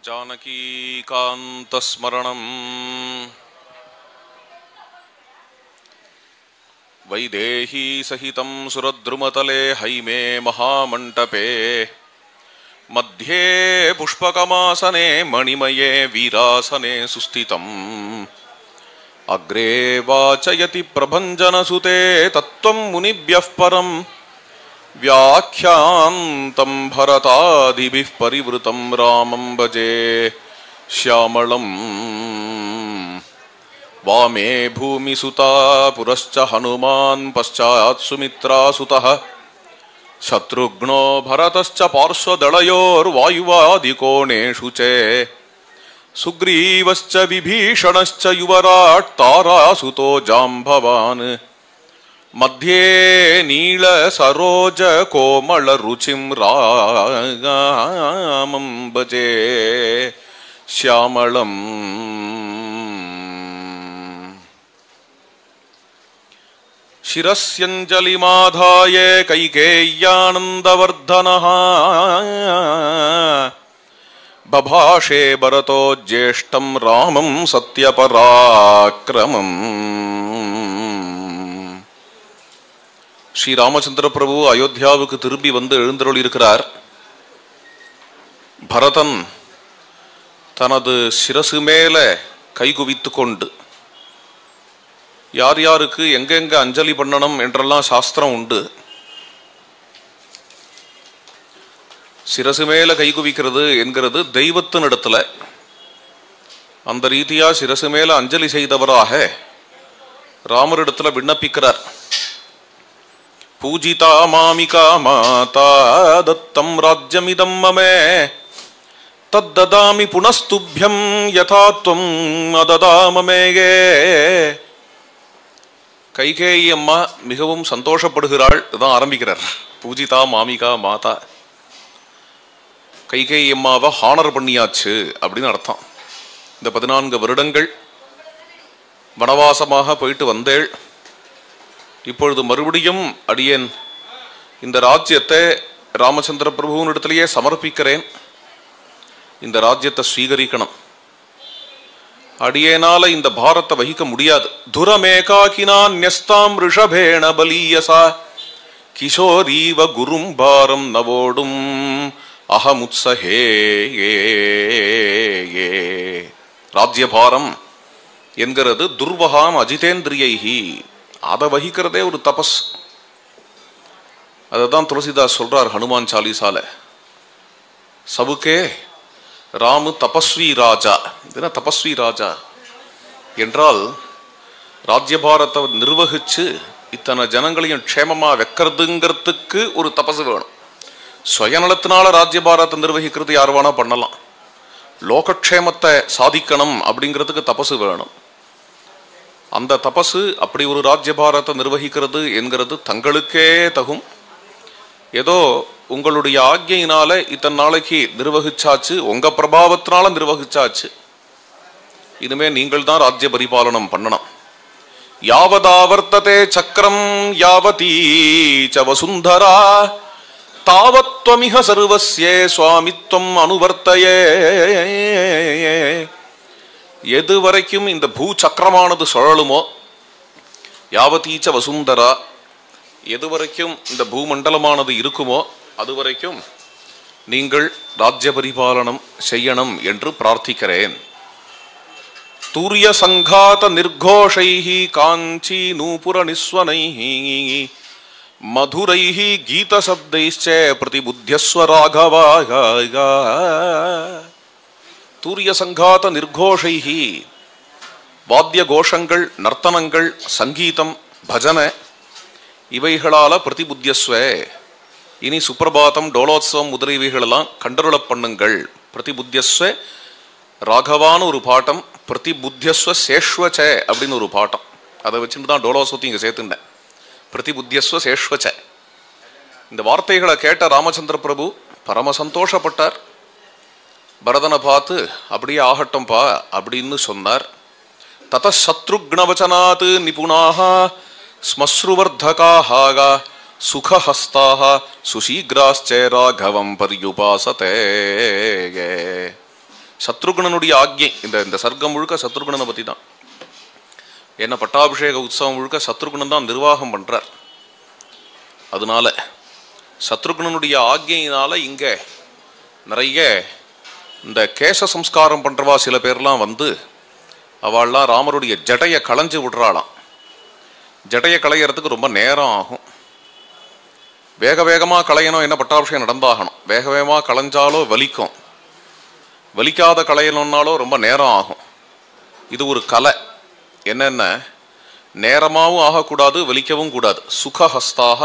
जानकीकान्तस्मरणं वैदेही सहितं सुरद्रुमतले हैमे महामण्टपे मध्ये पुष्पकमासने मणिमये वीरासने सुस्थितम् अग्रे वाचयति प्रभञ्जनसुते तत्त्वं मुनिभ्यः परम् व्याख्यान्तं भरतादिभिः परिवृतं रामं भजे श्यामळम् वामे भूमिसुता पुरश्च हनुमान् पश्चात् सुमित्रासुतः शत्रुघ्नो भरतश्च पार्श्वदलयोर्वायुवादिकोणेषु च सुग्रीवश्च विभीषणश्च युवराट् तारासुतो जाम्बवान् मध्ये नील सरोज कोमल रुचिं रामं भजे श्यामळम् शिरस्यञ्जलिमाधाय कैकेय्यानन्दवर्धनः बभाषे भरतो ज्येष्ठं रामं सत्यपराक्रमम् ஸ்ரீ ராமச்சந்திர பிரபு அயோத்தியாவுக்கு திரும்பி வந்து எழுந்தருளியிருக்கிறார். பரதன் தனது சிரசு மேல கைகுவித்து கொண்டு யார் யாருக்கு எங்கெங்க அஞ்சலி பண்ணணும் என்றெல்லாம் சாஸ்திரம் உண்டு. சிரசு மேல கைகுவிக்கிறது என்கிறது தெய்வத்தின் இடத்துல. அந்த ரீதியா சிரசு மேல அஞ்சலி செய்தவராக ராமரிடத்துல விண்ணப்பிக்கிறார். பூஜிதா மாமிகா மாதா தத்தம் ராஜ்யமிதம் மமே தத்ததாமி புனஸ்துப்யம் யதா த்வம் அததாமமேகே. கைகேயி அம்மா மிகவும் சந்தோஷப்படுகிறாள். இதான் ஆரம்பிக்கிறார். பூஜிதா மாமிகா மாதா, கைகேயி அம்மாவை ஹானர் பண்ணியாச்சு அப்படின்னு அர்த்தம். இந்த 14 வருடங்கள் வனவாசமாக போயிட்டு வந்தேள். இப்பொழுது மறுபடியும் அடியேன் இந்த ராஜ்யத்தை ராமச்சந்திர பிரபுவினிடத்திலேயே சமர்ப்பிக்கிறேன். இந்த ராஜ்யத்தை ஸ்வீகரிக்கணும். அடியேனால இந்த பாரத்தை வகிக்க முடியாது. துரமேகாக்கினா ன்யஸ்தாம் ரிஷபேண பலீயசா கிஷோரீவ குரும் பாரம் நவோடும் அகமுத்ஸஹே. ராஜ்யபாரம் என்கிறது துர்வகாம் அஜிதேந்திரியைஹி, அதை வகிக்கிறதே ஒரு தபஸ். அதைதான் துளசிதாஸ் சொல்றார் ஹனுமான் சாலிசால. சபுக்கே ராமு தபஸ்வி ராஜா. இதுனா தபஸ்வி ராஜா என்றால் ராஜ்யபாரத்தை நிர்வகிச்சு இத்தனை ஜனங்களையும் க்ஷேமமா வைக்கிறதுங்கிறதுக்கு ஒரு தபசு வேணும். சுயநலத்தினால ராஜ்யபாரத்தை நிர்வகிக்கிறது யார் வேணா பண்ணலாம். லோகக்ஷேமத்தை சாதிக்கணும் அப்படிங்கிறதுக்கு தபசு வேணும். அந்த தபசு அப்படி ஒரு ராஜ்யபாரத்தை நிர்வகிக்கிறது என்கிறது தங்களுக்கே தகும். ஏதோ உங்களுடைய ஆக்ஞையினால இத்தனை நாளைக்கு நிர்வகிச்சாச்சு, உங்க பிரபாவத்தினால நிர்வகிச்சாச்சு. இனிமே நீங்கள் தான் ராஜ்ய பரிபாலனம் பண்ணணும். யாவதாவர்த்ததே சக்கரம் யாவதீ ச வசுந்தரா தாவத்வமிஹ சர்வஸ்யே சுவாமித்வம் அனுவர்த்தயே. எது வரைக்கும் இந்த பூ சக்கரமானது சுழலுமோ, யாவதீச்ச வசுந்தரா, எது வரைக்கும் இந்த பூமண்டலமானது இருக்குமோ அது வரைக்கும் நீங்கள் ராஜ்ய பரிபாலனம் செய்யணும் என்று பிரார்த்திக்கிறேன். தூரிய சங்காத நிர்கோஷைஹி காஞ்சி நூபுர நிஸ்வனைஹி மதுரைஹி கீத சப்தைச்ச பிரதிபுத்தியஸ்வ ராகவாய. தூரிய சங்காத நிர்கோஷைஹி, வாத்திய கோஷங்கள், நர்த்தனங்கள், சங்கீதம், பஜனை இவைகளால பிரதிபுத்தியஸ்வ, இனி சுப்பிரபாதம் டோலோத்சவம் முதலியவைகளெல்லாம் கண்டருள பண்ணுங்கள். பிரதிபுத்தியஸ்வ ராகவான ஒரு பாட்டம், பிரதிபுத்தியஸ்வ சேஷ்வச்ச அப்படின்னு ஒரு பாட்டம். அதை வச்சுட்டு தான் டோலோத்சவத்தையும் இங்கே சேர்த்துட்டேன். பிரதிபுத்தியஸ்வ சேஷ்வச்ச. இந்த வார்த்தைகளை கேட்ட ராமச்சந்திர பிரபு பரம சந்தோஷப்பட்டார். பரதனை பார்த்து அப்படியே ஆகட்டும்பா அப்படின்னு சொன்னார். தத சத்ருக்னவச்சனாத் நிபுணாக ஸ்மஸ்ருவர்தகாஹ சுகஹஸ்தாஹ சுசீக்ராஸ்ச ராகவம் பர்யுபாசதே. சத்ருகுணனுடைய ஆக்ஞை. இந்த சர்க்கம் முழுக்க சத்ருகுணனை பற்றி தான். ஏன்னா பட்டாபிஷேக உற்சவம் முழுக்க சத்ருகுணன் தான் நிர்வாகம் பண்றார். அதனால சத்ருகுணனுடைய ஆக்ஞையினால இங்க நிறைய இந்த கேச சம்ஸ்காரம் பண்றவா சில பேர்லாம் வந்து அவள்லாம் ராமருடைய ஜடையை களைஞ்சு விடுறாளாம். ஜடையை களையறதுக்கு ரொம்ப நேரம் ஆகும். வேக வேகமாக களையணும், என்ன பட்டாபிஷேகம் நடந்தாகணும். வேக வேகமாக களைஞ்சாலோ வலிக்கும், வலிக்காத களையணும்னாலோ ரொம்ப நேரம் ஆகும். இது ஒரு கலை. என்னென்ன நேரமாகவும் ஆகக்கூடாது, வலிக்கவும் கூடாது. சுகஹஸ்தாக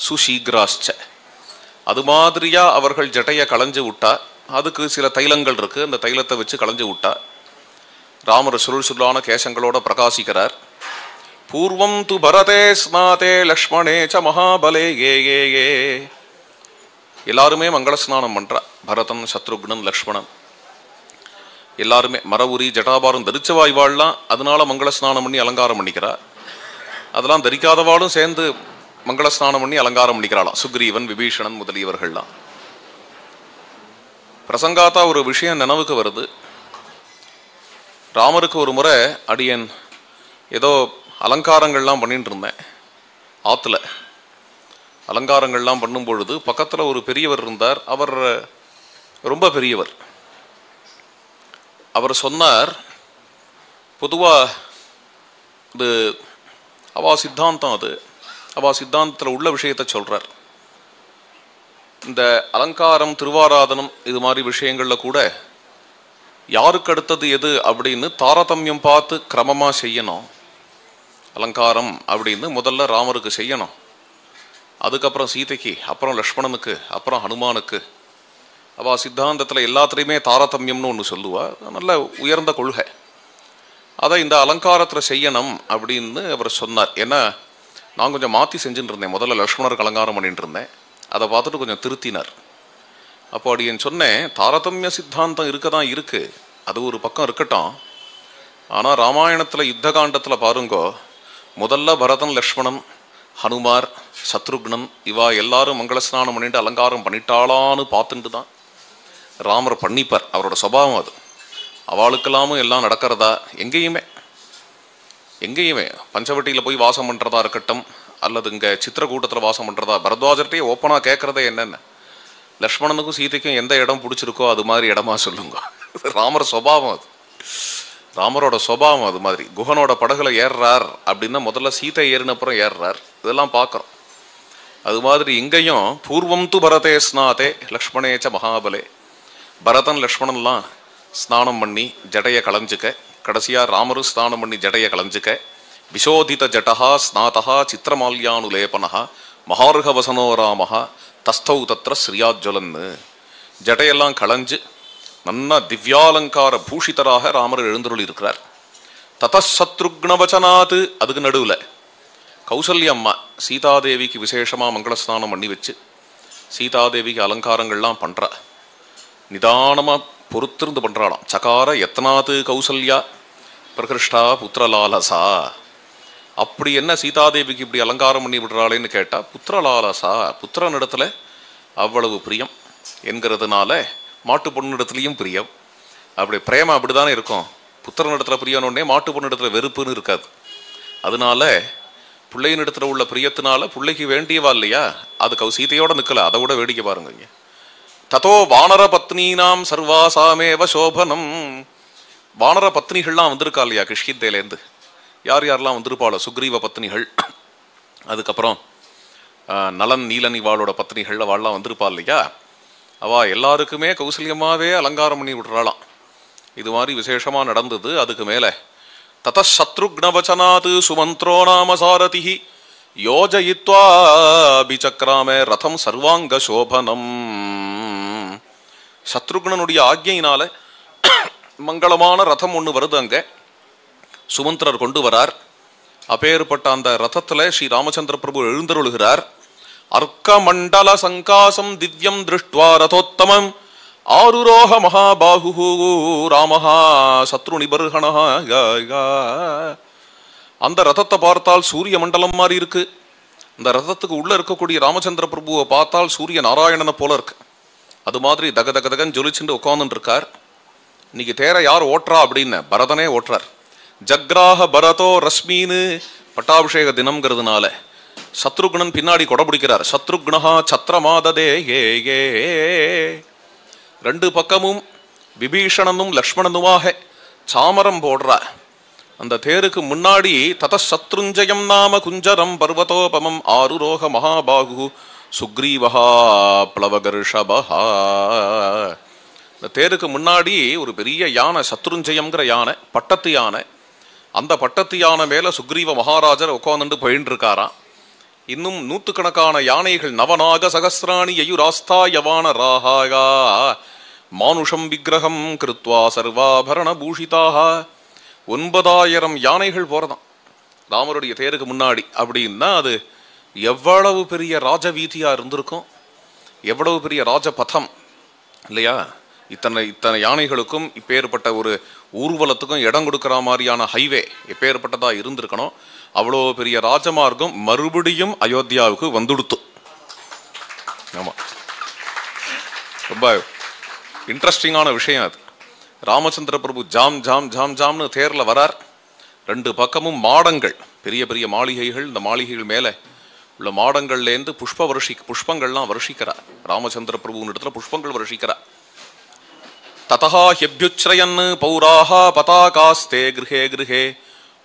சுஷீக்ராச்ச. அது மாதிரியா அவர்கள் ஜட்டையை களைஞ்சு விட்டா. அதுக்கு சில தைலங்கள் இருக்கு, அந்த தைலத்தை வச்சு களைஞ்சு விட்டா. ராமர் சுருள் சுருளான கேசங்களோட பிரகாசிக்கிறார். பூர்வம் து பரதே ஸ்நாதே லக்ஷ்மணே ச மகாபலே ஏ ஏ ஏ. எல்லாருமே மங்கள ஸ்நானம் பண்றா. பரதன், சத்ருக்னன், லக்ஷ்மணன் எல்லாருமே மரவுரி ஜட்டாபாரம் தரிச்சவாய்வாள்லாம் அதனால மங்கள ஸ்நானம் பண்ணி அலங்காரம் பண்ணிக்கிறா. அதெல்லாம் தரிக்காதவாளும் சேர்ந்து மங்கள ஸ்நானம் பண்ணி அலங்காரம் பண்ணிக்கிறாளாம். சுக்ரீவன், விபீஷணன் முதலியவர்கள்லாம். பிரசங்காத்தா ஒரு விஷயம் நினைவுக்கு வருது. ராமருக்கு ஒரு முறை அடியன் ஏதோ அலங்காரங்கள்லாம் பண்ணிட்டு இருந்தேன். ஆற்றுல அலங்காரங்கள்லாம் பண்ணும் பொழுது பக்கத்தில் ஒரு பெரியவர் இருந்தார். அவர் ரொம்ப பெரியவர். அவர் சொன்னார், பொதுவாக இது அவா சித்தாந்தம், அது அவா சித்தாந்தத்தில் உள்ள விஷயத்தை சொல்கிறார். இந்த அலங்காரம், திருவாராதனம் இது மாதிரி விஷயங்களில் கூட யாருக்கு அடுத்தது எது அப்படின்னு தாரதமியம் பார்த்து கிரமமாக செய்யணும். அலங்காரம் அப்படின்னு முதல்ல ராமருக்கு செய்யணும், அதுக்கப்புறம் சீதைக்கு, அப்புறம் லக்ஷ்மணனுக்கு, அப்புறம் ஹனுமானுக்கு. அவள் சித்தாந்தத்தில் எல்லாத்துலேயுமே தாரதமியம்னு ஒன்று சொல்லுவா. நல்ல உயர்ந்த கொள்கை. அதை இந்த அலங்காரத்தில் செய்யணும் அப்படின்னு அவர் சொன்னார். ஏன்னா நான் கொஞ்சம் மாற்றி செஞ்சுட்டு இருந்தேன். முதல்ல லக்ஷ்மணருக்கு அலங்காரம் பண்ணிட்டு இருந்தேன். அதை பார்த்துட்டு கொஞ்சம் திருத்தினார். அப்போ அடியேன் சொன்னேன், தாரதமிய சித்தாந்தம் இருக்க தான் இருக்குது, அது ஒரு பக்கம் இருக்கட்டும். ஆனால் ராமாயணத்தில் யுத்த காண்டத்தில் பாருங்கோ, முதல்ல பரதன், லக்ஷ்மணன், ஹனுமார், சத்ருக்னன் இவா எல்லாரும் மங்கள ஸ்நானம் பண்ணிட்டு அலங்காரம் பண்ணிட்டாளான்னு பார்த்துட்டு தான் ராமர் பண்ணிப்பார். அவரோட சுபாவம் அது. அவளுக்கெல்லாமும் எல்லாம் நடக்கிறதா எங்கேயுமே பஞ்சவட்டியில் போய் வாசம் பண்ணுறதா இருக்கட்டும், அல்லது இங்கே சித்திரக்கூட்டத்தில் வாசம் பண்ணுறதா, பரத்வாஜர்கிட்டே ஓப்பனாக கேட்குறதே என்னென்ன, லக்ஷ்மணனுக்கும் சீதைக்கும் எந்த இடம் பிடிச்சிருக்கோ அது மாதிரி இடமா சொல்லுங்க. ராமர் சுபாவம் அது. ராமரோட சுபாவம் அது மாதிரி. குஹனோட படகுல ஏறுறார் அப்படின்னா முதல்ல சீதை ஏறினப்புறம் ஏறுறார். இதெல்லாம் பார்க்குறோம். அது மாதிரி இங்கேயும் பூர்வம் து பரதே ஸ்நாதே லக்ஷ்மணேச்ச மகாபலே. பரதன், லக்ஷ்மணன்லாம் ஸ்நானம் பண்ணி ஜடையை களைஞ்சிக்க, கடைசியாக ராமரும் ஸ்நானம் பண்ணி ஜடையை களைஞ்சிக்க. விசோதித ஜட்டா ஸ்நாதா சித்திரமால்யானுலேபனஹா மகார்ஹவசனோ ராமஹா தஸ்தௌ தத்ர ஸ்ரீயாஜ்வலன்னு. ஜடையெல்லாம் களைஞ்சு நன்னா திவ்யாலங்கார பூஷிதராக ராமர் எழுந்தருள் இருக்கிறார். ததசத்ருக்னவச்சனாத். அதுக்கு நடுவில் கௌசல்யா அம்மா சீதாதேவிக்கு விசேஷமாக மங்களஸ்நானம் பண்ணி வச்சு சீதாதேவிக்கு அலங்காரங்கள்லாம் பண்ணுறா. நிதானமாக பொறுத்திருந்து பண்ணுறாளாம். சகார எத்தனாத்து கௌசல்யா பிரகிருஷ்டா புத்திரலாலசா. அப்படி என்ன சீதாதேவிக்கு இப்படி அலங்காரம் பண்ணி விடுறாளேன்னு கேட்டால், புத்திரலாலசா, புத்திரனிடத்துல அவ்வளவு பிரியம் என்கிறதுனால மாட்டு பொண்ணிடத்துலையும் பிரியம். அப்படி பிரேமம் அப்படி தானே இருக்கும். புத்திரனிடத்துல பிரியனோடனே மாட்டு பொண்ணிடத்துல வெறுப்புன்னு இருக்காது. அதனால பிள்ளையினிடத்துல உள்ள பிரியத்தினால பிள்ளைக்கு வேண்டியவா இல்லையா, அது சீதையோட நிற்கல. அதை விட வேடிக்கை பாருங்க இங்க. ததோ வானர பத்னீனாம் சர்வாசாமேவ சோபனம். வானர பத்னிகள்லாம் வந்திருக்கா இல்லையா கிஷ்கிந்தேலேருந்து. யார் யாரெல்லாம் வந்திருப்பாளோ, சுக்ரீவ பத்னிகள், அதுக்கப்புறம் நலன், நீலன் இவாளோட பத்னிகள் அவள்லாம் வந்திருப்பா இல்லையா. அவள் எல்லாருக்குமே கௌசல்யமாகவே அலங்காரம் பண்ணி விடுறாளாம். இது மாதிரி விசேஷமாக நடந்தது. அதுக்கு மேலே ததசத்ருக்னவச்சனாத் சுமந்த்ரோ நாம சாரதிஹி யோஜயித்வா பிசக்ராமே ரதம் சர்வாங்க சோபனம். சத்ருக்னனுடைய ஆக்ஞையினால மங்களமான ரதம் ஒன்று வருது. அங்கே சுமந்திரர் கொண்டு வரார். அப்பேற்பட்ட அந்த ரதத்தில் ஸ்ரீ ராமச்சந்திர பிரபு எழுந்தருளுகிறார். அர்க்க மண்டல சங்காசம் திவ்யம் திருஷ்டுவா ரதோத்தமம் ஆருரோஹ மகாபாஹு ராமஹா சத்ரு நிபர்ஹணஹ. அந்த ரதத்தை பார்த்தால் சூரிய மண்டலம் மாதிரி இருக்கு. அந்த ரதத்துக்கு உள்ள இருக்கக்கூடிய ராமச்சந்திர பிரபுவை பார்த்தால் சூரிய நாராயணனை போல இருக்கு. அது மாதிரி தக தக தகன்னு ஜொலிச்சுட்டு உட்கார்ந்துட்டு இருக்கார். இன்னைக்கு தேரை யார் ஓட்டுறா அப்படின்னு பரதனே ஓட்டுறார். ஜக்ராஹ பரதோ ரஸ்மீனு பட்டாபிஷேக தினம்ங்கிறதுனால சத்ருக்னன் பின்னாடி கொடபிடிக்கிறார். சத்ருக்னஹா சத்ரமாததே ஏ ஏ. ரெண்டு பக்கமும் விபீஷணனும் லக்ஷ்மணனுமாக சாமரம் போடுறா. அந்த தேருக்கு முன்னாடி தத சத்ருஞ்சயம் நாம குஞ்சரம் பர்வதோபமம் ஆருரோக மகாபாகு சுக்ரீவஹா பிளவகர்ஷபஹா. இந்த தேருக்கு முன்னாடி ஒரு பெரிய யானை, சத்ருஞ்சயம்ங்கிற யானை, பட்டத்து யானை. அந்த பட்டத்து யானை மேல சுக்ரீவ மகாராஜர் உட்காந்துட்டு போயின்னு இருக்காராம். இன்னும் நூற்றுக்கணக்கான யானைகள் நவநாக சகசிராணி யயுராஸ்தா யவான ராஹாயா மானுஷம் விக்கிரகம் கிருத்வா சர்வாபரண பூஷிதாக. 9,000 யானைகள் போறதாம் ராமருடைய தேருக்கு முன்னாடி. அப்படின்னா அது எவ்வளவு பெரிய ராஜவீதியா இருந்திருக்கும், எவ்வளவு பெரிய ராஜபதம் இல்லையா? இத்தனை யானைகளுக்கும் இப்பேற்பட்ட ஒரு ஊர்வலத்துக்கும் இடம் கொடுக்கிற மாதிரியான ஹைவே எப்பேற்பட்டதா இருந்திருக்கணும். அவ்வளோ பெரிய ராஜமார்க்கம் மறுபடியும் அயோத்தியாவுக்கு வந்துடுத்து. ஆமா, ரொம்ப இன்ட்ரெஸ்டிங்கான விஷயம் அது. ராமச்சந்திர பிரபு ஜாம் ஜாம் ஜாம் ஜாம்னு தேர்ல வரார். ரெண்டு பக்கமும் மாடங்கள், பெரிய பெரிய மாளிகைகள். இந்த மாளிகைகள் மேலே உள்ள மாடங்கள்லேருந்து புஷ்பங்கள்லாம் வருஷிக்கிறார். ராமச்சந்திர பிரபுவின் இடத்துல புஷ்பங்கள் வருஷிக்கிறார். ததா ஹெப்யுச்ரயன் பௌராஹா பதாகாஸ்தே கிருஹே கிருஹே.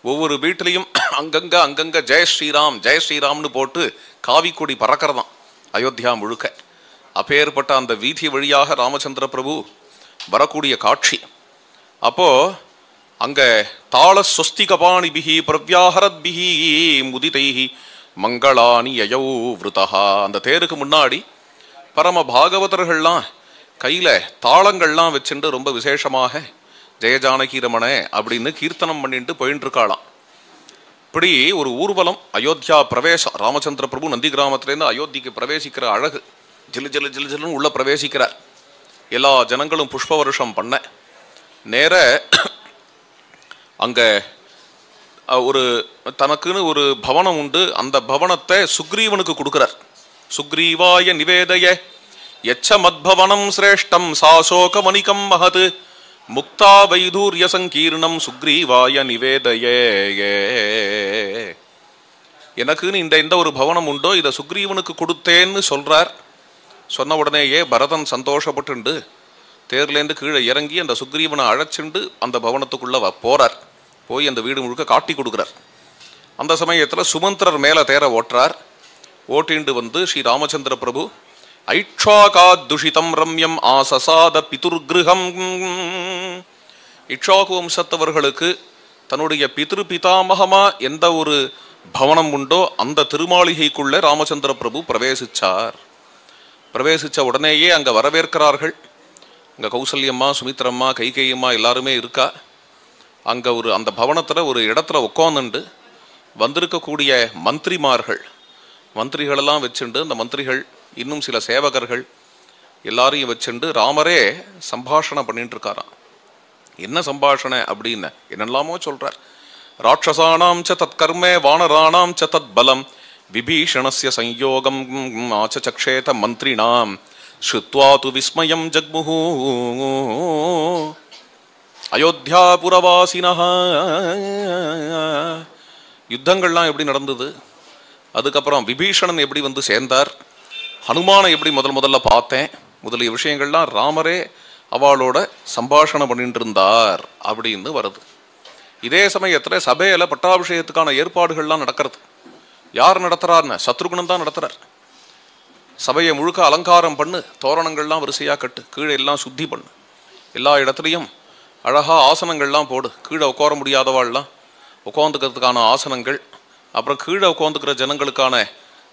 ஒவ்வொரு வீட்டிலையும் அங்கங்க ஜெய் ஸ்ரீராம் ஜெய் ஸ்ரீராம்னு போட்டு காவிக்கொடி பறக்கிறதாம் அயோத்தியா முழுக்க. அப்பேற்பட்ட அந்த வீதி வழியாக ராமச்சந்திர பிரபு வரக்கூடிய காட்சி. அப்போ அங்க தாள ஸ்வஸ்திகபாணி பிஹி பிரவ்யாஹரத் பிஹி முதிதைஹி மங்களானி யயௌ விருதஹா. அந்த தேருக்கு முன்னாடி பரம பாகவதர்கள்லாம் கையில தாளங்கள்லாம் வச்சுட்டு ரொம்ப விசேஷமாக ஜெயஜானகி ரமண அப்படின்னு கீர்த்தனம் பண்ணிட்டு போயிட்டு இருக்காளாம். இப்படி ஒரு ஊர்வலம் அயோத்தியா பிரவேசம். ராமச்சந்திர பிரபு நந்தி கிராமத்திலேருந்து அயோத்திக்கு பிரவேசிக்கிற அழகு. ஜிலு ஜிலு ஜிலு ஜிலுன்னு உள்ள பிரவேசிக்கிறார். எல்லா ஜனங்களும் புஷ்ப வருஷம் பண்ண நேர அங்க ஒரு தனக்குன்னு ஒரு பவனம் உண்டு. அந்த பவனத்தை சுக்ரீவனுக்கு கொடுக்கிறார். சுக்ரீவாய நிவேதய யச்ச மத்பவனம் சிரேஷ்டம் சாசோக மணிகம் மகது முக்தா வைதூரிய சங்கீர்ணம் சுக்ரீவாய நிவேதயே. எனக்குன்னு இந்த ஒரு பவனம் உண்டோ, இதை சுக்ரீவனுக்கு கொடுத்தேன்னு சொல்றார். சொன்ன உடனேயே பரதன் சந்தோஷப்பட்டு தேர்லேருந்து கீழே இறங்கி அந்த சுக்ரீவனை அழைச்சிண்டு அந்த பவனத்துக்குள்ள போறார். போய் அந்த வீடு முழுக்க காட்டி கொடுக்குறார். அந்த சமயத்தில் சுமந்திரர் மேல தேர ஓட்டுறார். ஓட்டிண்டு வந்து ஸ்ரீ ராமச்சந்திர பிரபு ஐக்ஷாகாதுஷிதம் ரம்யம் ஆசசாத பிதுர்கிருஹம். இக்ஷாகு வம்சத்தவர்களுக்கு தன்னுடைய பிதாமகமா எந்த ஒரு பவனம் உண்டோ அந்த திருமாளிகைக்குள்ள ராமச்சந்திர பிரபு பிரவேசிச்சார். பிரவேசிச்ச உடனேயே அங்க வரவேற்கிறார்கள். அங்க கௌசல்யம்மா, சுமித்ரம்மா, கைகேயம்மா எல்லாருமே இருக்கா. அங்க அந்த பவனத்துல ஒரு இடத்துல உட்காந்துண்டு வந்திருக்கக்கூடிய மந்திரிகளெல்லாம் வச்சுண்டு, அந்த மந்திரிகள் இன்னும் சில சேவகர்கள் எல்லாரையும் வச்சுண்டு ராமரே சம்பாஷணம் பண்ணிட்டு இருக்காராம். என்ன சம்பாஷணை அப்படின்னு என்னெல்லாமோ சொல்றார். ராட்சசானாம் ச தத் கர்மே வானராணாம் ச தத் பலம் விபீஷணஸ்ய சம்யோகம் ஆச்சக்ஷேத மந்திரிணாம் ஸ்ருத்வா து விஸ்மயம் ஜக்முஹு அயோத்தியாபுரவாசினஹ. யுத்தங்கள்லாம் எப்படி நடந்தது, அதுக்கப்புறம் விபீஷணன் எப்படி வந்து சேர்ந்தார், ஹனுமானை எப்படி முதல்ல பார்த்தேன் முதலிய விஷயங்கள்லாம் ராமரே அவளோட சம்பாஷணம் பண்ணிட்டு இருந்தார் அப்படின்னு வருது. இதே சமயத்துல சபையில பட்டாபிஷேகத்துக்கான ஏற்பாடுகள்லாம் நடக்கிறது. யார் நடத்துறாருன்னு சத்ருகுணன் தான் நடத்துறார். சபையை முழுக்க அலங்காரம் பண்ணு, தோரணங்கள்லாம் வரிசையா கட்டு, கீழே எல்லாம் சுத்தி பண்ணு, எல்லா இடத்துலையும் அழகா ஆசனங்கள்லாம் போடு, கீழே உட்கார முடியாதவாள்லாம் உட்காந்துக்கிறதுக்கான ஆசனங்கள், அப்புறம் கீழே உட்காந்துக்கிற ஜனங்களுக்கான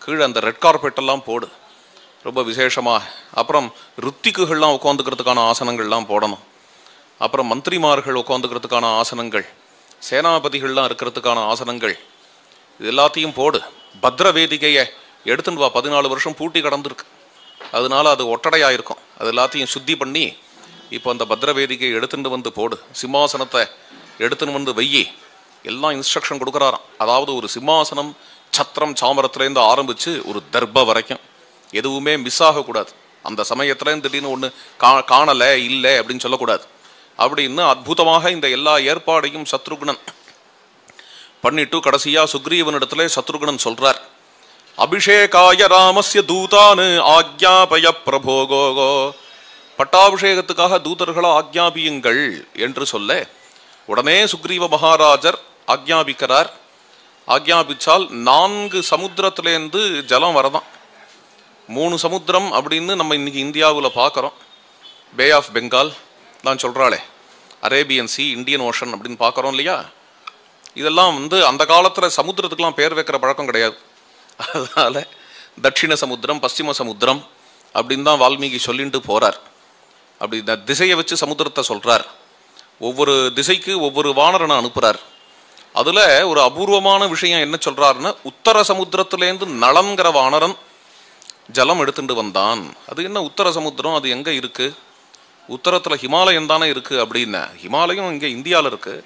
கீழே அந்த ரெட் கார்பெட்டெல்லாம் போடு ரொம்ப விசேஷமா. அப்புறம் ருத்திக்குகள்லாம் உட்காந்துக்கிறதுக்கான ஆசனங்கள்லாம் போடணும். அப்புறம் மந்திரிமார்கள் உட்காந்துக்கிறதுக்கான ஆசனங்கள், சேனாபதிகள்லாம் இருக்கிறதுக்கான ஆசனங்கள், இது எல்லாத்தையும் போடு. பத்ர வேதிகையை எடுத்துன்னு வா, 14 வருஷம் பூட்டி கடந்திருக்கு, அதனால அது ஒட்டடையாயிருக்கும். அது எல்லாத்தையும் சுத்தி பண்ணி இப்போ அந்த பத்ர வேதிகையை எடுத்துட்டு வந்து போடு, சிம்மாசனத்தை எடுத்துன்னு வந்து வெய்யி, எல்லாம் இன்ஸ்ட்ரக்ஷன் கொடுக்குறாராம். அதாவது ஒரு சிம்மாசனம் சத்திரம் சாமரத்துலேருந்து ஆரம்பித்து ஒரு தர்ப வரைக்கும் எதுவுமே மிஸ் ஆகக்கூடாது. அந்த சமயத்தில் திடீர்னு ஒன்று காணலை இல்லை அப்படின்னு சொல்லக்கூடாது. அப்படின்னு அற்புதமாக இந்த எல்லா ஏற்பாடையும் சத்ருக்னன் பண்ணிட்டு கடைசியா சுக்ரீவனிடத்துல சத்ருக்னன் சொல்றார், அபிஷேகாய ராமஸ்ய தூதானு ஆக்ஞாபய பிரபோகோகோ, பட்டாபிஷேகத்துக்காக தூதர்களை ஆக்ஞாபியுங்கள் என்று சொல்ல உடனே சுக்ரீவ மகாராஜர் ஆக்ஞாபிக்கிறார். ஆக்ஞாபிச்சால் 4 சமுத்திரத்திலேருந்து ஜலம் வரதான். 3 சமுத்திரம் அப்படின்னு நம்ம இன்னைக்கு இந்தியாவில் பார்க்குறோம். பே ஆஃப் பெங்கால் நான் சொல்கிறாளே, அரேபியன் சி, இந்தியன் ஓஷன் அப்படின்னு பார்க்குறோம் இல்லையா. இதெல்லாம் அந்த காலத்தில் சமுத்திரத்துக்கெலாம் பேர் வைக்கிற பழக்கம் கிடையாது. அதனால் தட்சிண சமுத்திரம், பশ্চিம சமுத்திரம் அப்படின்னு தான் வால்மீகி சொல்லிட்டு போகிறார். அப்படி இந்த திசையை வச்சு சமுத்திரத்தை சொல்கிறார். ஒவ்வொரு திசைக்கு ஒவ்வொரு வானரனை அனுப்புகிறார். அதில் ஒரு அபூர்வமான விஷயம் என்ன சொல்கிறாருன்னா, உத்தர சமுத்திரத்திலேருந்து நளங்கிற வானரன் ஜலம் எடுத்துட்டு வந்தான். அது என்ன உத்தர சமுத்திரம், அது எங்கே இருக்குது? உத்தரத்தில் ஹிமாலயம் தானே இருக்குது அப்படின்னா, ஹிமாலயம் இங்கே இந்தியாவில் இருக்குது.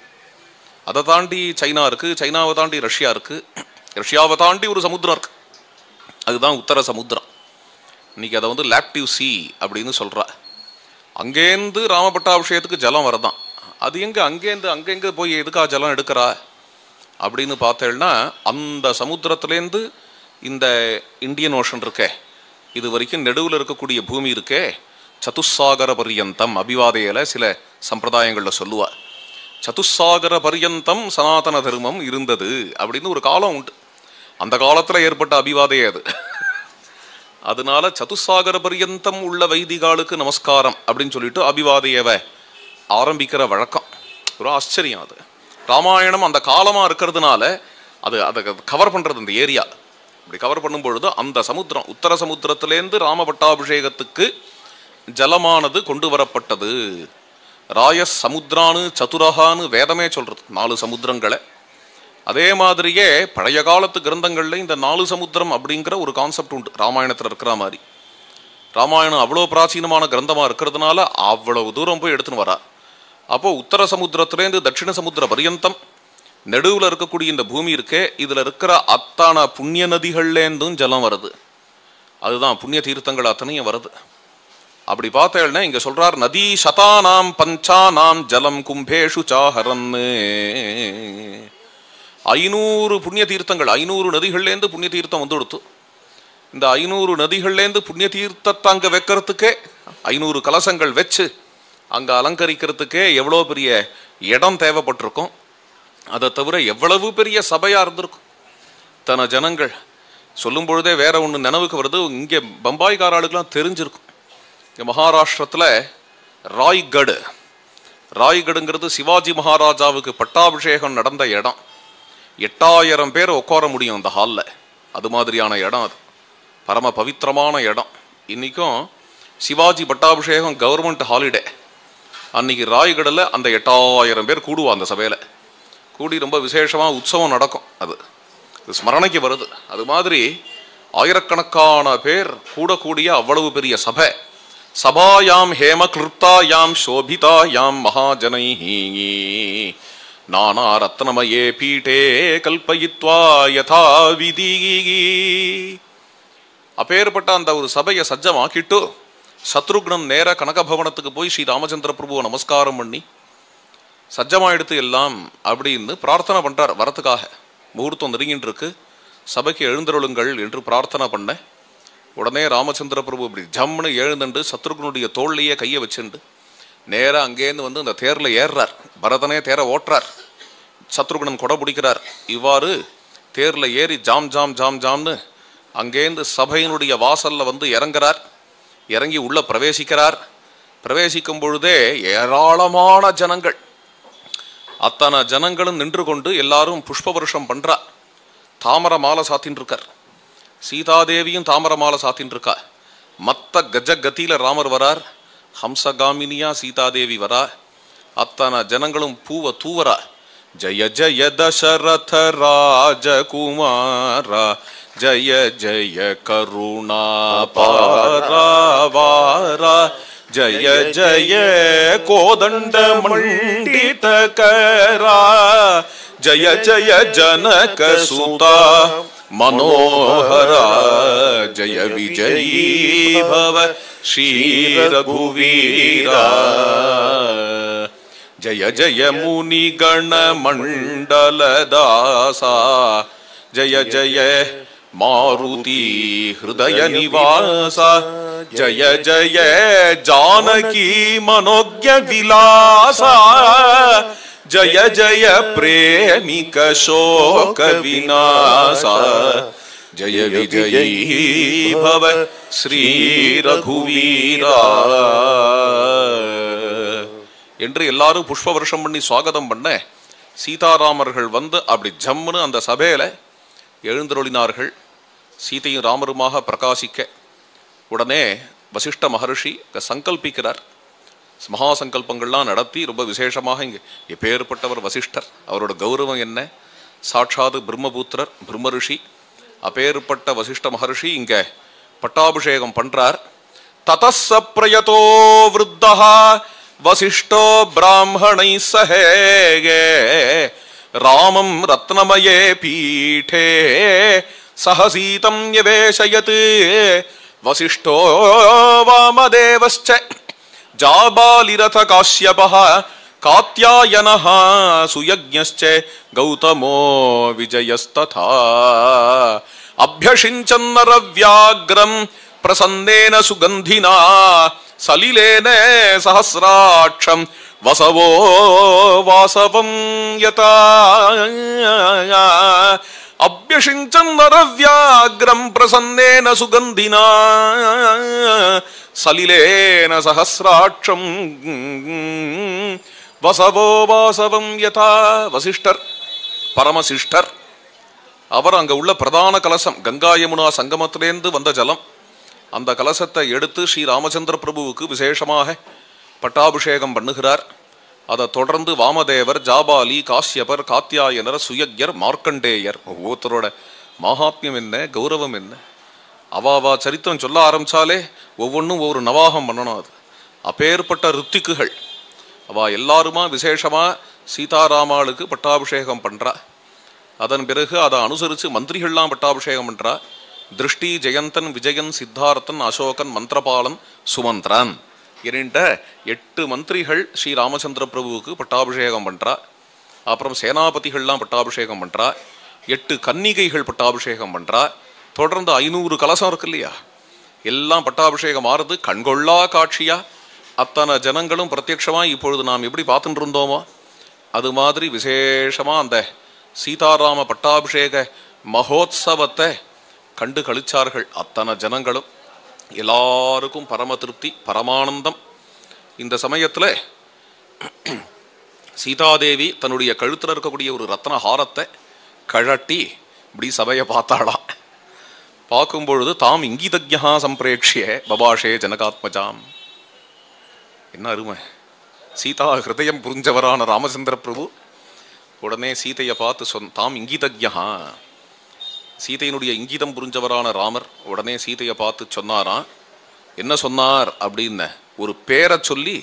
அதை தாண்டி சைனா இருக்குது, சைனாவை தாண்டி ரஷ்யா இருக்குது, ரஷ்யாவை தாண்டி ஒரு சமுத்திரம் இருக்குது, அதுதான் உத்தர சமுத்திரம். இன்னைக்கு அதை லாக்டிவ் சி அப்படின்னு சொல்கிறா. அங்கேருந்து ராமபட்டாபிஷேகத்துக்கு ஜலம் வரதான். அது எங்கே அங்கேருந்து போய் எதுக்காக ஜலம் எடுக்கிறா அப்படின்னு பார்த்தேன்னா, அந்த சமுத்திரத்துலேருந்து இந்த இந்தியன் ஓஷன் இருக்கே, இது வரைக்கும் நடுவில் இருக்கக்கூடிய பூமி இருக்கே, சதுசாகர பர்யந்தம் அபிவாதையில சில சம்பிரதாயங்களில் சொல்லுவா. சதுசாகர பர்யந்தம் சனாதன தர்மம் இருந்தது அப்படின்னு ஒரு காலம் உண்டு. அந்த காலத்தில் ஏற்பட்ட அபிவாதையே அது. அதனால சதுசாகர பர்யந்தம் உள்ள வைதிகாலுக்கு நமஸ்காரம் அப்படின்னு சொல்லிட்டு அபிவாதையவை ஆரம்பிக்கிற வழக்கம். ஒரு ஆச்சரியம். அது ராமாயணம் அந்த காலமாக இருக்கிறதுனால அதை கவர் பண்ணுறது இந்த ஏரியா. அப்படி கவர் பண்ணும் பொழுது அந்த சமுத்திரம், உத்தர சமுத்திரத்திலேருந்து ராம பட்டாபிஷேகத்துக்கு ஜலமானது கொண்டு வரப்பட்டது. ராய சமுத்திரானு சதுரகான்னு வேதமே சொல்றது, 4 சமுத்திரங்களை. அதே மாதிரியே பழைய காலத்து கிரந்தங்களில் இந்த 4 சமுத்திரம் அப்படிங்கிற ஒரு கான்செப்ட் உண்டு ராமாயணத்தில் இருக்கிற மாதிரி. ராமாயணம் அவ்வளோ பிராச்சீனமான கிரந்தமாக இருக்கிறதுனால அவ்வளவு தூரம் போய் எடுத்துன்னு வரா. அப்போ உத்தர சமுத்திரத்திலேருந்து தட்சிண சமுத்திர பர்யந்தம் நடுவில் இருக்கக்கூடிய இந்த பூமி இருக்கே, இதில் இருக்கிற அத்தான புண்ணிய நதிகள்லேருந்தும் ஜலம் வருது. அதுதான் புண்ணிய தீர்த்தங்கள் அத்தனையும் வருது. அப்படி பார்த்தேன்னா இங்கே சொல்றார், நதி சதானாம் பஞ்சானாம் ஜலம் கும்பேஷு சாஹரன்னு. 500 புண்ணிய தீர்த்தங்கள், 500 நதிகள்லேருந்து புண்ணிய தீர்த்தம் கொடுத்து. இந்த 500 நதிகள்லேருந்து புண்ணிய தீர்த்தத்தை அங்கே வைக்கிறதுக்கே 500 கலசங்கள் வச்சு அங்கே அலங்கரிக்கிறதுக்கே எவ்வளோ பெரிய இடம் தேவைப்பட்டிருக்கும். அதை தவிர எவ்வளவு பெரிய சபையாக இருந்திருக்கும். தன ஜனங்கள் சொல்லும் பொழுதே வேற ஒன்று நினைவுக்கு வருது. இங்கே பம்பாய்காராளுக்கெல்லாம் தெரிஞ்சிருக்கும். இங்கே மகாராஷ்டிரத்தில் ராய்கடுங்கிறது சிவாஜி மகாராஜாவுக்கு பட்டாபிஷேகம் நடந்த இடம். 8000 பேர் உட்கார முடியும் அந்த ஹாலில். அது மாதிரியான இடம். அது பரம பவித்திரமான இடம். இன்றைக்கும் சிவாஜி பட்டாபிஷேகம் கவர்மெண்ட் ஹாலிடே. அன்னைக்கு ராய்கடில் அந்த 8000 பேர் கூடுவா. அந்த சபையில் கூடி ரொம்ப விசேஷமாக உற்சவம் நடக்கும். அது ஸ்மரணைக்கு வருது. அது மாதிரி ஆயிரக்கணக்கான பேர் கூடக்கூடிய அவ்வளவு பெரிய சபை. சபாயாம் ஹேம கிருப்தாயாம் சோபிதாயாம் மகாஜனைஹி நானா ரத்னமயே பீட்டே கல்பயித்வா யதா விதி. அப்பேற்பட்ட அந்த ஒரு சபையை சஜ்ஜமாக்கிட்டு சத்ருக்னன் நேர கனகபவனத்துக்கு போய் ஸ்ரீ ராமச்சந்திர பிரபுவை நமஸ்காரம் பண்ணி சஜ்ஜமாயிடுத்து எல்லாம் அப்படின்னு பிரார்த்தனை பண்றார். வரத்துக்காக முகூர்த்தம் நெருங்கின்னு இருக்கு, சபைக்கு எழுந்தருளுங்கள் என்று பிரார்த்தனை பண்ண உடனே ராமச்சந்திர பிரபு இப்படி ஜம்னு எழுந்துண்டு சத்ருக்னுடைய தோல்லையே கையை வச்சுண்டு நேராக அங்கேருந்து அந்த தேரில் ஏறுறார். பரதனே தேரை ஓட்டுறார், சத்ருக்னன் கொடை பிடிக்கிறார். இவ்வாறு தேரில் ஏறி ஜாம் ஜாம் ஜாம் ஜாம்னு அங்கேருந்து சபையினுடைய வாசலில் இறங்குறார். இறங்கி உள்ள பிரவேசிக்கிறார். பிரவேசிக்கும் பொழுதே ஏராளமான ஜனங்கள், அத்தனை ஜனங்களும் நின்று கொண்டு எல்லாரும் புஷ்ப வருஷம் பண்றா. தாமர மாலை சாத்தின்னு இருக்கார். சீதாதேவியும் தாமர மாலை சாத்தின்னு இருக்கா. மத்த கஜகத்தியில ராமர் வரார், ஹம்சகாமினியா சீதாதேவி வரா. அத்தனை ஜனங்களும் பூவை தூவரா. ஜய ஜய தசரத ராஜகுமாரா ஜய ஜய கருணா பாராவாரா ஜய ஜய கோதண்ட மண்டிதகரா ஜய ஜய ஜனக சுதா மனோஹரா ஜய விஜயீ பவ ஸ்ரீ ரகுவீரா. ஜய ஜய முனி கண மண்டலதாசா ஜய ஜய மாருதி ஹிருதய நிவாசா ஜய ஜய ஜானகி மனோஜ்ய விலாசா ஜய ஜய பிரேமிக சோக விநாசா ஜய விஜயீ பவ ஸ்ரீ ரகுவீரா என்று எல்லாரும் புஷ்ப வருஷம் பண்ணி சுவாகதம் பண்ண சீதாராமர்கள் வந்து அப்படி ஜம்முன்னு அந்த சபையில எழுந்தருளினார்கள். சீதையும் ராமருமாக பிரகாசிக்க உடனே வசிஷ்ட மகர்ஷி சங்கல்பிக்கிறார். மகா சங்கல்பங்கள்லாம் நடத்தி ரொம்ப விசேஷமாக இங்கே எப்பேற்பட்டவர் வசிஷ்டர், அவரோட கௌரவம் என்ன, சாட்சாது பிரம்மபுத்திரர் பிரம்ம ரிஷி, அப்பேற்பட்ட வசிஷ்ட மகர்ஷி இங்க பட்டாபிஷேகம் பண்றார். ததஸ்ஸ பிரயதோ விருத்தஹ வசிஷ்டோ பிராமணை சஹேகே ராமம் ரத்னமயே பீఠே சஹசீதம் யவேஷயத் வசிஷ்டோ வாமதேவஸ்ச ஜாபாலிரத காஷ்யபஹ காத்யாயனஹ சுயஜ்ஞஸ்ச கௌதமோ விஜயஸ்ததா அப்யஷிஞ்சன்னரவ்யாக்ரம் பிரசன்னேன சுகந்தினா சலிலேன சஹஸ்ராட்சம் வசவோ வாசவம் யதா அப்யஷிஞ்சன்னரவ்யாக்ரம் பிரசன்னேன சுகந்தினா சலிலேன சஹஸ்ராட்சம் வசவோ வாசவம் யதா. வசிஷ்டர் பரமசிஷ்டர், அவர் அங்க உள்ள பிரதான கலசம் கங்கா யமுனா சங்கமத்திலேருந்து வந்த ஜலம், அந்த கலசத்தை எடுத்து ஸ்ரீ ராமச்சந்திர பிரபுவுக்கு விசேஷமாக பட்டாபிஷேகம் பண்ணுகிறார். அதை தொடர்ந்து வாமதேவர், ஜாபாலி, காஷ்யபர், காத்யாயனர், சுயஜ்யர், மார்க்கண்டேயர், ஒவ்வொருத்தரோட மகாத்மியம் என்ன, கௌரவம் என்ன, அவாவா சரித்திரம் சொல்ல ஆரம்பிச்சாலே ஒவ்வொன்றும் ஒவ்வொரு நவாகம் பண்ணணும். அது அப்பேற்பட்ட ருத்திக்குகள் அவா எல்லாருமா விசேஷமா சீதாராமாளுக்கு பட்டாபிஷேகம் பண்றா. அதன் பிறகு அதை அனுசரித்து மந்திரிகள்லாம் பட்டாபிஷேகம் பண்றா. திருஷ்டி, ஜெயந்தன், விஜயன், சித்தார்த்தன், அசோகன், மந்திரபாலன், சுமந்திரன் என்கின்ற 8 மந்திரிகள் ஸ்ரீ ராமச்சந்திர பிரபுவுக்கு பட்டாபிஷேகம் பண்றா. அப்புறம் சேனாபதிகள்லாம் பட்டாபிஷேகம் பண்றா. 8 கன்னிகைகள் பட்டாபிஷேகம் பண்றா. தொடர்ந்து 500 கலசம் இருக்கு இல்லையா, எல்லாம் பட்டாபிஷேகம் ஆறுது. கண்கொள்ளா காட்சியா அத்தனை ஜனங்களும் பிரத்யட்சமா இப்பொழுது நாம் எப்படி பார்த்துட்டு இருந்தோமோ அது மாதிரி விசேஷமா அந்த சீதாராம பட்டாபிஷேக மகோத்சவத்தை கண்டு கழிச்சார்கள் அத்தனை ஜனங்களும். எல்லாருக்கும் பரம திருப்தி, பரமானந்தம். இந்த சமயத்தில் சீதாதேவி தன்னுடைய கழுத்தில் இருக்கக்கூடிய ஒரு ரத்ன ஹாரத்தை கழட்டி இப்படி சபையை பார்த்தாளாம். பார்க்கும் பொழுது தாம் இங்கிதஜ்ஞா சம்பிரேக்ஷிய பபாஷே ஜனகாத்மஜாம். என்ன அருமை! சீதா ஹிருதயம் புரிஞ்சவரான ராமச்சந்திர பிரபு உடனே சீதையை பார்த்து தாம் இங்கிதஜ்ஞா, சீதையினுடைய இங்கிதம் புரிஞ்சவரான ராமர் உடனே சீதையை பார்த்து சொன்னாராம். என்ன சொன்னார் அப்படின்னு, ஒரு பேரை சொல்லி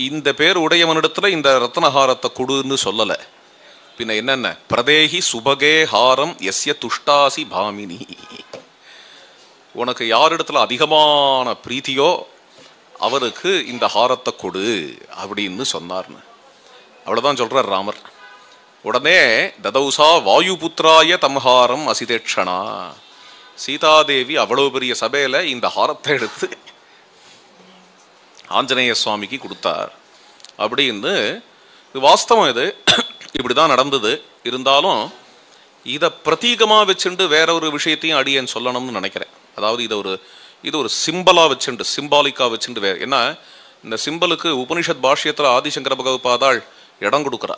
இந்த பேர் உடையவனிடத்துல இந்த ரத்னஹாரத்தை கொடுன்னு சொல்லலை. பின்ன என்னென்ன, பிரதேகி சுபகே ஹாரம் எஸ்ய துஷ்டாசி பாமினி, உனக்கு யாரிடத்துல அதிகமான பிரீத்தியோ அவருக்கு இந்த ஹாரத்தை கொடு அப்படின்னு சொன்னார்னு. அவ்வளோதான் சொல்றார் ராமர். உடனே ததௌசா வாயுபுத்திராய தம்ஹாரம் அசிதேட்சணா, சீதாதேவி அவ்வளவு பெரிய சபையில இந்த ஹாரத்தை எடுத்து ஆஞ்சநேய சுவாமிக்கு கொடுத்தார் அப்படின்னு. இது வாஸ்தவம், இது இப்படிதான் நடந்தது. இருந்தாலும் இதை பிரதீகமா வச்சுட்டு வேற ஒரு விஷயத்தையும் அடியேன் சொல்லணும்னு நினைக்கிறேன். அதாவது இது ஒரு சிம்பலா வச்சுண்டு, சிம்பாலிக்கா வச்சுட்டு வேற என்ன, இந்த சிம்பலுக்கு உபனிஷத் பாஷ்யத்தில் ஆதிசங்கர பகவத்பாதாள் இடம் கொடுக்குறா.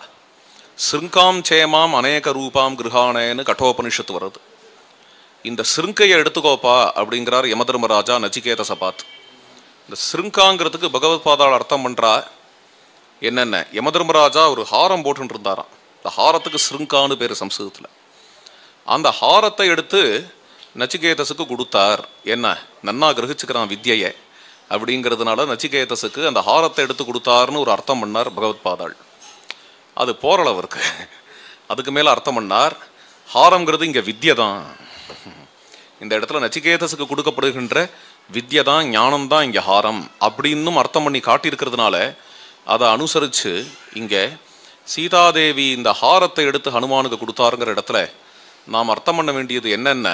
சிருங்காம் சேமாம் அநேக ரூபாம் கிருஹானேன்னு கட்டோபனிஷத்து வருது. இந்த சிருங்கையை எடுத்துக்கோப்பா அப்படிங்கிறார் யமதர்மராஜா நச்சிகேதச பார்த்து. இந்த சிருங்காங்கிறதுக்கு பகவத்பாதாள் அர்த்தம் பண்றா. என்னென்ன, யமதர்மராஜா ஒரு ஹாரம் போட்டு இருந்தாராம். இந்த ஹாரத்துக்கு சிருங்கான்னு பேர் சம்ஸ்கிருதத்தில். அந்த ஹாரத்தை எடுத்து நச்சிகேதஸுக்கு கொடுத்தார். என்ன, நன்னா கிரகிச்சுக்கிறான் வித்யை அப்படிங்கிறதுனால நச்சிகேதஸுக்கு அந்த ஹாரத்தை எடுத்து கொடுத்தாருன்னு ஒரு அர்த்தம் பண்ணார் பகவத்பாதாள். அது போரள அவருக்கு. அதுக்கு மேலே அர்த்தம் பண்ணார், ஹாரம்ங்கிறது இங்கே வித்யை தான், இந்த இடத்துல நச்சிகேதஸுக்கு கொடுக்கப்படுகின்ற வித்யை தான், ஞானம்தான் இங்கே ஹாரம் அப்படின்னும் அர்த்தம் பண்ணி காட்டியிருக்கிறதுனால அதை அனுசரித்து இங்கே சீதாதேவி இந்த ஹாரத்தை எடுத்து ஹனுமானுக்கு கொடுத்தாருங்கிற இடத்துல நாம் அர்த்தம் பண்ண வேண்டியது என்னென்ன,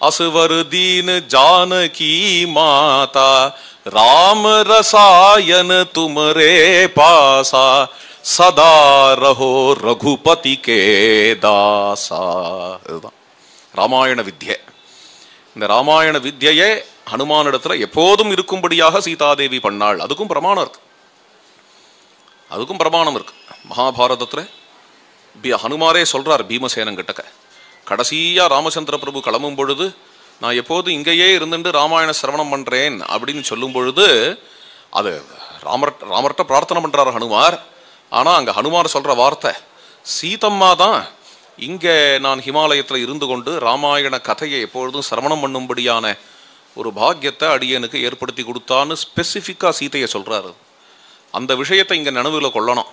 அசுவரு தீனு ஜானகி மாதா ராம ரசாயன துமரே பாசா சதா ரஹோ ரகுபதி கே தாசா. இதுதான் ராமாயண வித்யை. இந்த ராமாயண வித்யையே ஹனுமானிடத்துல எப்போதும் இருக்கும்படியாக சீதாதேவி பண்ணாள். அதுக்கும் பிரமாணம் இருக்கு, அதுக்கும் பிரமாணம் இருக்கு. மகாபாரதத்துல ஹனுமாரே சொல்றார் பீமசேனங்கிட்டக்க, கடைசியா ராமச்சந்திர பிரபு கிளம்பும் பொழுது நான் எப்போதும் இங்கேயே இருந்துட்டு ராமாயண சிரவணம் பண்றேன் அப்படின்னு சொல்லும் பொழுது அது ராமர்கிட்ட பிரார்த்தனை பண்றாரு ஹனுமார். ஆனா அங்க ஹனுமார் சொல்ற வார்த்தை, சீதம்மா தான் இங்கே நான் ஹிமாலயத்தில் இருந்து கொண்டு ராமாயண கதையை எப்பொழுதும் சிரவணம் பண்ணும்படியான ஒரு பாக்கியத்தை அடியனுக்கு ஏற்படுத்தி கொடுத்தான்னு ஸ்பெசிஃபிக்காக சீதையை சொல்றாரு. அந்த விஷயத்தை இங்கே நினைவில் கொள்ளணும்.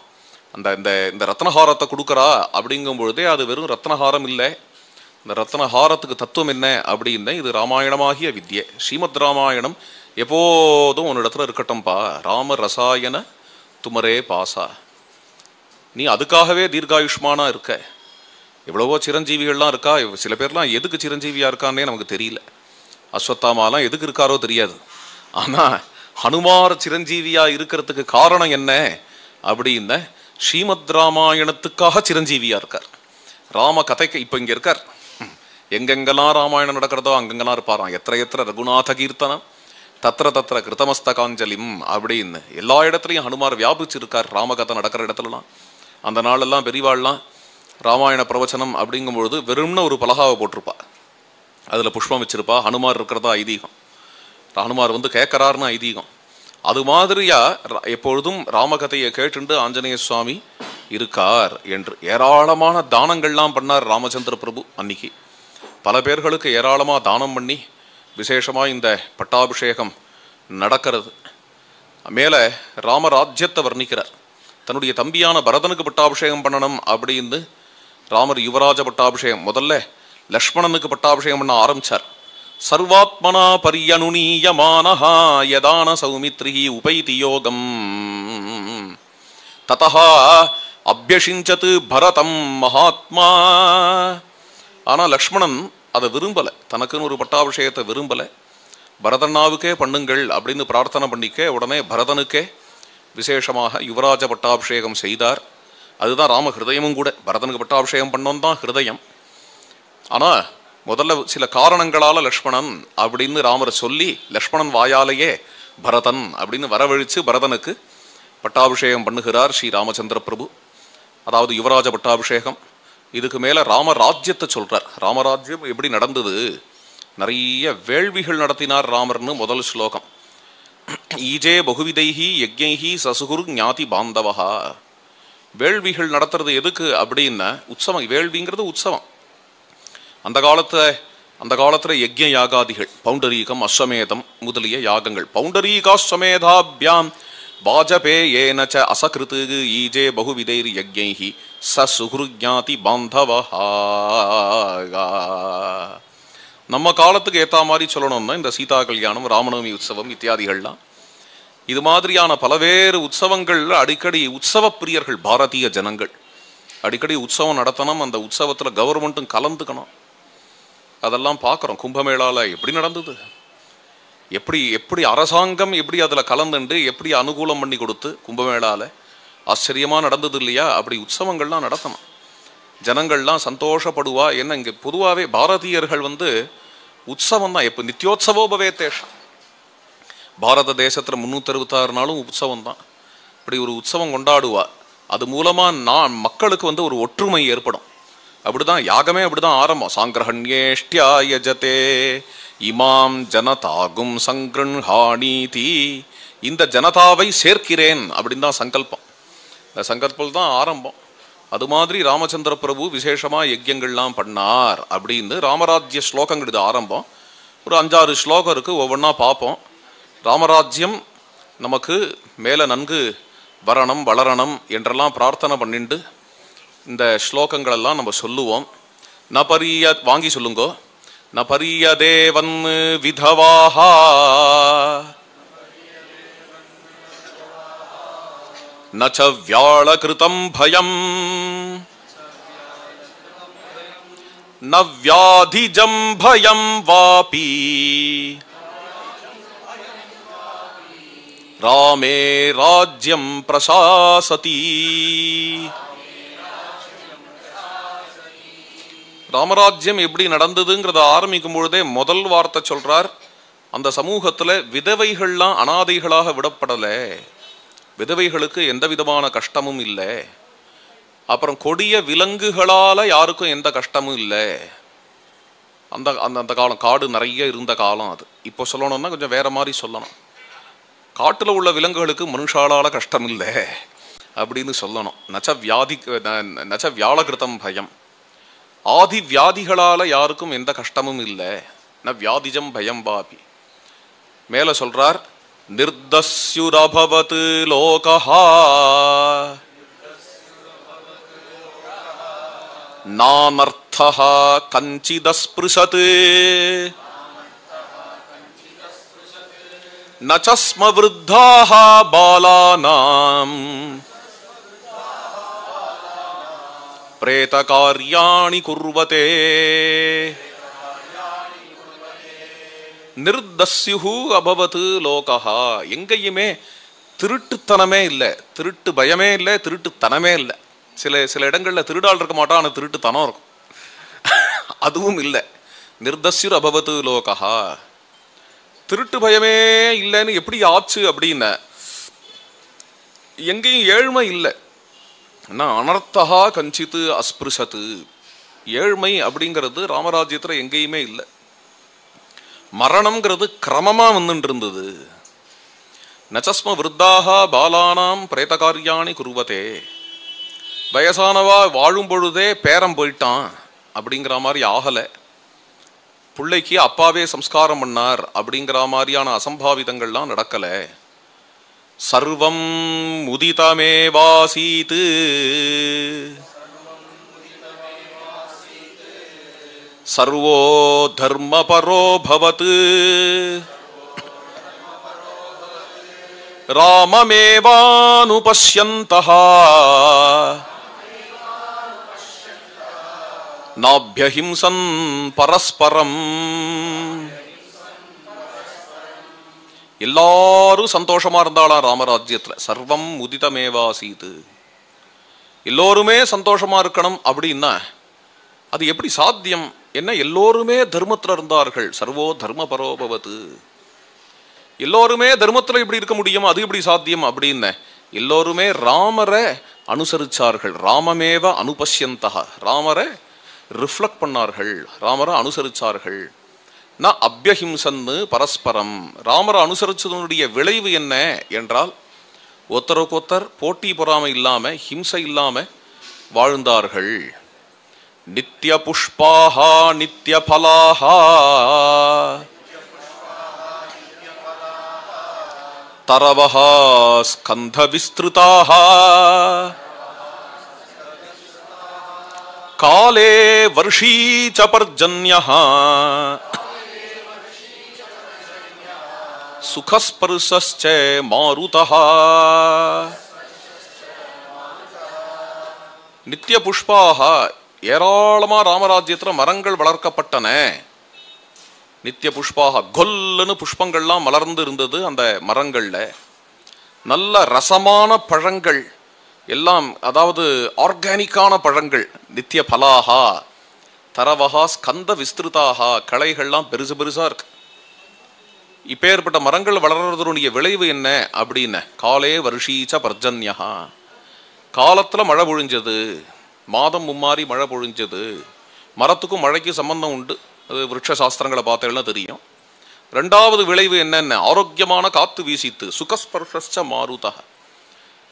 அந்த இந்த இந்த ரத்னஹாரத்தை கொடுக்குறா அப்படிங்கும் பொழுதே அது வெறும் ரத்னஹாரம் இல்லை. இந்த ரத்னஹாரத்துக்கு தத்துவம் என்ன அப்படின்னா, இது ராமாயணமாகிய வித்யை. ஸ்ரீமத் ராமாயணம் எப்போதும் ஒரு இடத்துல இருக்கட்டும்பா. ராம ரசாயன துமரே பாசா. நீ அதுக்காகவே தீர்காயுஷ்மானா இருக்க. எவ்வளவோ சிரஞ்சீவிகள்லாம் இருக்கா. சில பேர்லாம் எதுக்கு சிரஞ்சீவியா இருக்கான்னே நமக்கு தெரியல. அஸ்வத்தாமாலாம் எதுக்கு இருக்காரோ தெரியாது. ஆனால் ஹனுமார் சிரஞ்சீவியா இருக்கிறதுக்கு காரணம் என்ன அப்படின்னா, ஸ்ரீமத் ராமாயணத்துக்காக சிரஞ்சீவியா இருக்கார். ராம கதைக்கு இப்போ இங்கே இருக்கார். எங்கெங்கெல்லாம் ராமாயணம் நடக்கிறதோ அங்கெங்கெல்லாம் இருப்பாராம். எத்திர ரகுநாத கீர்த்தனம் தத்திர தத்திர கிருத்தமஸ்தகாஞ்சலிம் அப்படின்னு எல்லா இடத்துலையும் ஹனுமார் வியாபிச்சிருக்கார். ராமகதை நடக்கிற இடத்துலலாம் அந்த நாளெல்லாம் பெரியவாள்லாம் ராமாயண பிரவச்சனம் அப்படிங்கும்பொழுது வெறும்னு ஒரு பலகாவை போட்டிருப்பா, அதில் புஷ்பம் வச்சிருப்பா. ஹனுமார் இருக்கிறதா ஐதீகம். ஹனுமார் வந்து கேட்கறாருன்னு ஐதீகம். அது மாதிரியா எப்பொழுதும் ராமகதையை கேட்டுண்டு ஆஞ்சநேய சுவாமி இருக்கார் என்று ஏராளமான தானங்கள்லாம் பண்ணார் ராமச்சந்திர பிரபு. அன்னைக்கு பல பேர்களுக்கு ஏராளமாக தானம் பண்ணி விசேஷமாக இந்த பட்டாபிஷேகம் நடக்கிறது. மேலே ராமராஜ்யத்தை வர்ணிக்கிறார். தன்னுடைய தம்பியான பரதனுக்கு பட்டாபிஷேகம் பண்ணணும் அப்படின்னு ராமர் யுவராஜ பட்டாபிஷேகம் முதல்ல லக்ஷ்மணனுக்கு பட்டாபிஷேகம் பண்ண ஆரம்பிச்சார். சர்வாத்மனா பரியனுநீயமானஹா யதான சௌமித்ரிஹி உபைதி யோகம் ததஹா அப்யஷிஞ்சது பரதம் மகாத்மா. ஆனால் லக்ஷ்மணன் அதை விரும்பலை, தனக்குன்னு ஒரு பட்டாபிஷேகத்தை விரும்பலை. பரதண்ணாவுக்கே பண்ணுங்கள் அப்படின்னு பிரார்த்தனை பண்ணிக்க உடனே பரதனுக்கே விசேஷமாக யுவராஜ பட்டாபிஷேகம் செய்தார். அதுதான் ராம ஹிருதயமும் கூட. பரதனுக்கு பட்டாபிஷேகம் பண்ணோம் தான் ஹிருதயம். ஆனால் முதல்ல சில காரணங்களால் லக்ஷ்மணன் அப்படின்னு ராமர் சொல்லி லக்ஷ்மணன் வாயாலேயே பரதன் அப்படின்னு வரவழித்து பரதனுக்கு பட்டாபிஷேகம் பண்ணுகிறார் ஸ்ரீ ராமச்சந்திர பிரபு. அதாவது யுவராஜ பட்டாபிஷேகம். இதுக்கு மேலே ராமராஜ்யத்தை சொல்கிறார். ராமராஜ்யம் எப்படி நடந்தது, நிறைய வேள்விகள் நடத்தினார் ராமர்னு முதல் ஸ்லோகம். ஈஜே பகுவிதைஹி யஜ்ஞைஹி சசுகுரு ஞாதி பாந்தவஹா. வேள்விகள் நடத்துறது எதுக்கு அப்படின்னா உற்சவம். வேள்விங்கிறது உற்சவம். அந்த காலத்தில் யஜ்ஞ யாகாதிகள் பௌண்டரீகம் அஸ்வமேதம் முதலிய யாகங்கள். பௌண்டரீகாஸ்வமேதாபியாம் வாஜபேயேன ச அசகிருத்து ஈஜே பகுவிதைர் யஜ்ஞைஹி சசுகுரு ஞாதி பாந்தவஹா. நம்ம காலத்துக்கு ஏற்ற மாதிரி சொல்லணும்னா இந்த சீதா கல்யாணம், ராமநவமி உற்சவம் இத்தியாதிகள்லாம், இது மாதிரியான பலவேறு உற்சவங்கள் அடிக்கடி உற்சவ பிரியர்கள் பாரதிய ஜனங்கள் அடிக்கடி உற்சவம் நடத்தணும். அந்த உற்சவத்தில் கவர்மெண்ட்டும் கலந்துக்கணும். அதெல்லாம் பார்க்குறோம். கும்பமேளாவில் எப்படி நடந்தது, எப்படி அரசாங்கம் எப்படி அதில் கலந்துண்டு எப்படி அனுகூலம் பண்ணி கொடுத்து கும்பமேளாவில் ஆச்சரியமாக நடந்தது இல்லையா? அப்படி உற்சவங்கள்லாம் நடத்தணும். ஜனங்கள்லாம் சந்தோஷப்படுவா. என்ன இங்கே பொதுவாகவே பாரதியர்கள் வந்து உற்சவம் தான். எப்போ நித்யோத்சவோபவேத்தேஷம். பாரத தேசத்தில் 366 நாளும் உற்சவம் தான். இப்படி ஒரு உற்சவம் கொண்டாடுவா. அது மூலமாக மக்களுக்கு வந்து ஒரு ஒற்றுமை ஏற்படும். அப்படிதான் யாகமே அப்படிதான் ஆரம்பம். சாங்கிரஹண்யேஷ்டியா யஜதே இமாம் ஜனதாகும் சங்கிருஹாணீதி. இந்த ஜனதாவை சேர்க்கிறேன் அப்படின்னு தான் சங்கல்பம். இந்த சங்கல்பம் தான் ஆரம்பம். அது மாதிரி ராமச்சந்திர பிரபு விசேஷமாக யஜ்யங்கள்லாம் பண்ணார் அப்படின்னு ராமராஜ்ய ஸ்லோகங்கள் இது ஆரம்பம். ஒரு 5-6 ஸ்லோகம் இருக்குது, ஒவ்வொன்றா பார்ப்போம். ராமராஜ்யம் நமக்கு மேலே நன்கு வரணும் வளரணும் என்றெல்லாம் பிரார்த்தனை பண்ணிட்டு இந்த ஸ்லோகங்களெல்லாம் நம்ம சொல்லுவோம். ந பரிய வாங்கி சொல்லுங்கோ. ந பரிய தேவன் விதவாஹா நச்ச வியாளகிருதம் பயம் ந வியாதிஜம் பயம் வாபி ராமே ராஜ்யம் பிரசாசதி. ராமராஜ்யம் எப்படி நடந்ததுங்கிறத ஆரம்பிக்கும் பொழுதே முதல் வார்த்தை சொல்றார், அந்த சமூகத்துல விதவைகள்லாம் அனாதைகளாக விடப்படல, விதவைகளுக்கு எந்த விதமான கஷ்டமும் இல்லை. அப்புறம் கொடிய விலங்குகளால யாருக்கும் எந்த கஷ்டமும் இல்லை. அந்த அந்த அந்த காலம் காடு நிறைய இருந்த காலம் அது. இப்போ சொல்லணும்னா கொஞ்சம் வேற மாதிரி சொல்லணும். காட்டுல உள்ள விலங்குகளுக்கு மனுஷாலால கஷ்டம் இல்லை அப்படின்னு சொல்லணும். நச்ச வியாளகிருதம் பயம், ஆதி வியாதிகளால யாருக்கும் எந்த கஷ்டமும் இல்லை. ந வியாதிஜம் பயம் வாபி. மேல சொல்றார், நிர்தஸ்யுரபவத் லோகஹா நானர்த்தஹ கஞ்சிதஸ்பிருஷத் நச்ச ஸ்ம விருத்தாஹ பாலானாம் பிரேத கார்யாணி குர்வதே. நிர்தஸ்யுஹு அபவத் லோகஹா. எங்கேயுமே திருட்டுத்தனமே இல்லை, திருட்டு பயமே இல்லை, திருட்டுத்தனமே இல்லை. சில இடங்கள்ல திருடால் இருக்க மாட்டான், ஆனால் திருட்டுத்தனம் இருக்கும். அதுவும் இல்லை. நிர்தஸ்யுர் அபவத் லோகஹா. திருட்டு பயமே இல்லைன்னு எப்படி ஆச்சு அப்படின்னா, எங்கேயும் ஏழ்மை இல்லை. அனர்த்தஹா கஞ்சித்து அஸ்பிருஷத்து. ஏழ்மை அப்படிங்கிறது ராமராஜ்யத்துல எங்கேயுமே இல்லை. மரணம்ங்கிறது கிரமமா வந்துட்டு இருந்தது. நச்சஸ்ம விருத்தாக பாலானாம் பிரேத காரியாணி குருவதே. வயசானவா வாழும் பொழுதே பேரம் போயிட்டான் அப்படிங்கிற மாதிரி ஆகல. பிள்ளைக்கு அப்பாவே சம்ஸ்காரம் பண்ணார் அப்படிங்கிற மாதிரியான அசம்பாவிதங்கள்லாம் நடக்கல. சர்வம் உதிதமேவாசீத் சர்வோ தர்மபரோ பவத் ராமமேவானுபஷ்யந்தஹ நாப்யஹிம்சன் பரஸ்பரம். எல்லாரும் சந்தோஷமா இருந்தாளா ராமராஜ்யத்துல. சர்வம் உதிதமேவாசீத். எல்லோருமே சந்தோஷமா இருக்கணும் அப்படின்னா அது எப்படி சாத்தியம்? என்ன, எல்லோருமே தர்மத்துல இருந்தார்கள். சர்வோ தர்ம பரோபவத்து. எல்லோருமே தர்மத்துல இப்படி இருக்க முடியும், அது எப்படி சாத்தியம் அப்படின்னு எல்லோருமே ராமரை அனுசரிச்சார்கள். ராமமேவ அனுபஷ்யந்தஹ. ராமரை ரிஃப்ளெக்ட் பண்ணார்கள், ராமரை அனுசரிச்சார்கள். ந அப்யஹிம்சன்னு பரஸ்பரம். ராமரை அனுசரிச்சதனுடைய விளைவு என்ன என்றால், ஒருத்தருக்கொத்தர் போட்டி பொறாமை இல்லாம, ஹிம்சை இல்லாம வாழ்ந்தார்கள். நித்ய புஷ்பாஹா நித்ய பலாஹா தரவஹா ஸ்கந்த விஸ்திருதாஹா காலே வர்ஷீச்ச பர்ஜன்யஹ சுகஸ்பர்ஷஸ்ச மாருதஹ. நித்ய புஷ்பாக, ஏராளமா ராமராஜ்யத்துல மரங்கள் வளர்க்கப்பட்டன. நித்திய புஷ்பாக, கொல்லுன்னு புஷ்பங்கள்லாம் மலர்ந்து இருந்தது அந்த மரங்கள்ல. நல்ல ரசமான பழங்கள் எல்லாம், அதாவது ஆர்கானிக்கான பழங்கள். நித்திய பலாகா தரவஹா ஸ்கந்த விஸ்திருதாகா. களைகள்லாம் பெருசு பெருசா இருக்கு. இப்பேற்பட்ட மரங்கள் வளர்றதுடைய விளைவு என்ன அப்படின்னு, காலே வருஷீச்ச பர்ஜன்யஹா. காலத்துல மழை பொழிஞ்சது, மாதம் மும்மாறி மழை பொழிஞ்சது. மரத்துக்கும் மழைக்கு சம்பந்தம் உண்டு, அது விருட்ச சாஸ்திரங்களை பார்த்தேன்னா தெரியும். ரெண்டாவது விளைவு என்னென்ன, ஆரோக்கியமான காத்து வீசித்து. சுகஸ்பர்ஷ மாருதா.